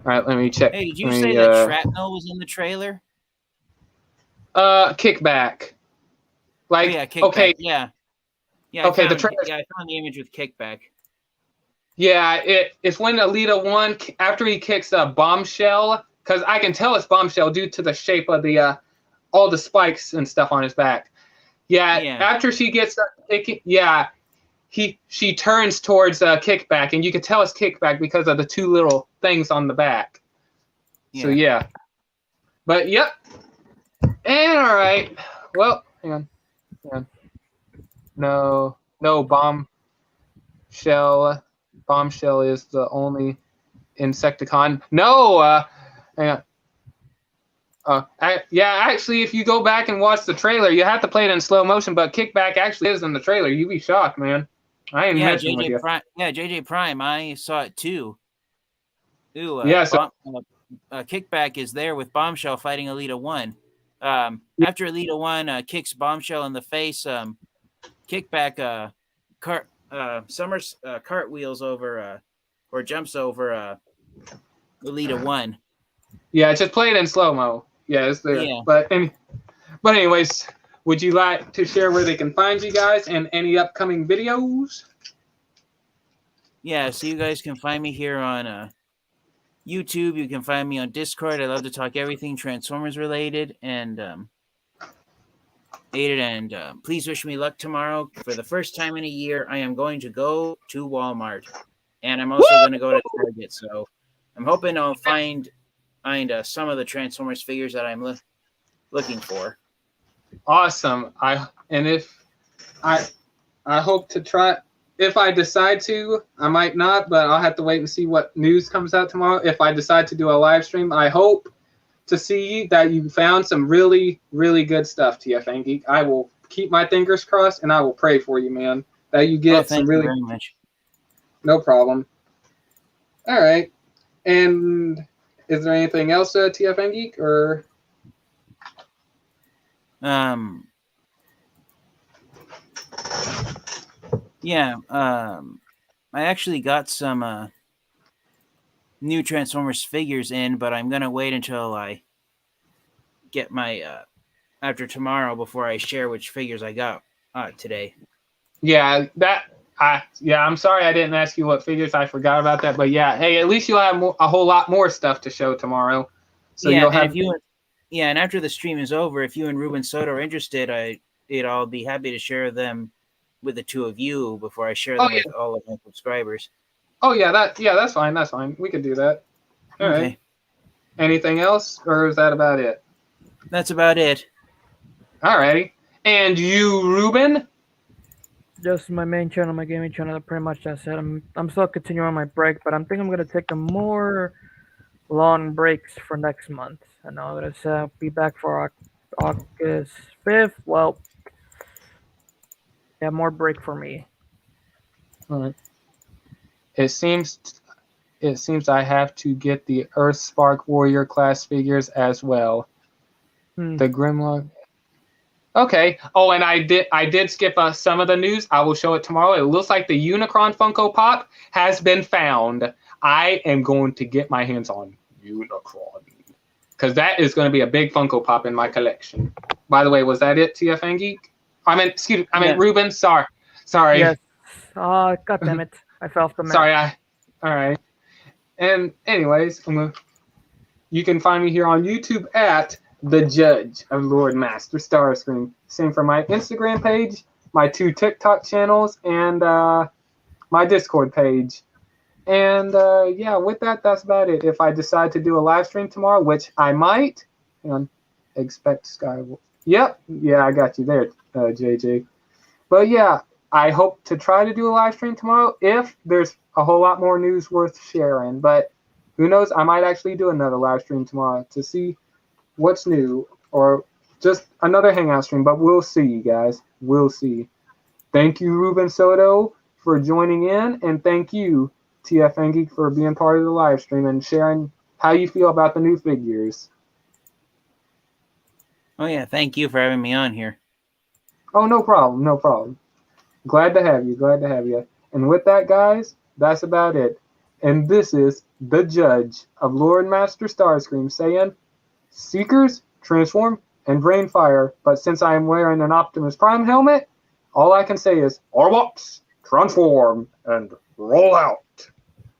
All right, let me check. Hey, did you say that Shrapnel was in the trailer? Kickback. Like, yeah, Kickback. Okay, yeah. Okay, I found the image with Kickback. Yeah, it's when Alita 1 after he kicks a bombshell, because I can tell it's bombshell due to the shape of the all the spikes and stuff on his back. Yeah. After she gets kicking, she turns towards Kickback, and you can tell it's Kickback because of the two little things on the back. Yeah. So yeah, but yep. And all right, well, hang on. No, Bombshell is the only Insecticon. No, hang on. Actually, if you go back and watch the trailer, you have to play it in slow motion, but Kickback actually is in the trailer. You'd be shocked, man. I ain't messing with you. JJ Prime, I saw it too. Ooh, Kickback is there with Bombshell fighting Elita 1. After Elita 1 kicks Bombshell in the face, Kickback cartwheels over or jumps over Elita 1. Yeah, just play it in slow-mo. Yeah, it's there. Yeah. But anyways, would you like to share where they can find you guys and any upcoming videos? Yeah, so you guys can find me here on YouTube. You can find me on Discord. I love to talk everything Transformers related. And please wish me luck tomorrow. For the first time in a year, I am going to go to Walmart. And I'm also going to go to Target. So I'm hoping I'll find some of the Transformers figures that I'm looking for. Awesome. I hope to try. If I decide to, I might not, but I'll have to wait and see what news comes out tomorrow. If I decide to do a live stream, I hope to see that you found some really, really good stuff, TFN Geek. I will keep my fingers crossed, and I will pray for you, man, that you get some really. Thank you very much. No problem. All right. And is there anything else, TFN Geek, or? Yeah, I actually got some new Transformers figures in, but I'm gonna wait until I get my after tomorrow before I share which figures I got today. Yeah, I'm sorry I didn't ask you what figures. I forgot about that. But yeah, hey, at least you'll have a whole lot more stuff to show tomorrow. So yeah, you'll have. And after the stream is over, if you and Ruben Soto are interested, I'll be happy to share them with the two of you before I share them with all of my subscribers. Oh yeah, that's fine. That's fine. We can do that. All right. Anything else, or is that about it? That's about it. All righty. And you, Ruben? Just my main channel, my gaming channel. Pretty much that's it. I'm still continuing on my break, but I'm thinking I'm gonna take a more long breaks for next month. And I'm gonna be back for August 5th. Well, yeah, more break for me. All right. It seems I have to get the Earthspark Warrior class figures as well. The Grimlock. Okay. Oh, and I did skip some of the news. I will show it tomorrow. It looks like the Unicron Funko Pop has been found. I am going to get my hands on Unicron because that is going to be a big Funko Pop in my collection. By the way, was that it, TFN Geek? I meant Ruben. Sorry. Yes. God damn it. I fell off the map. Sorry. All right. And anyways, you can find me here on YouTube at The Judge of Lord Master Starscream. Same for my Instagram page, my 2 TikTok channels, and my Discord page. And yeah, with that, that's about it. If I decide to do a live stream tomorrow, which I might, hang on, expect Skywarp. Yep. Yeah, I got you there, JJ. But yeah, I hope to try to do a live stream tomorrow if there's a whole lot more news worth sharing. But who knows? I might actually do another live stream tomorrow to see what's new or just another hangout stream. But we'll see, guys. We'll see. Thank you, Ruben Soto, for joining in. And thank you, TFN Geek, for being part of the live stream and sharing how you feel about the new figures. Oh, yeah. Thank you for having me on here. Oh, no problem. No problem. Glad to have you. Glad to have you. And with that, guys, that's about it. And this is The Judge of Lord Master Starscream saying, Seekers, transform, and rain fire. But since I am wearing an Optimus Prime helmet, all I can say is, Orbox, transform, and roll out.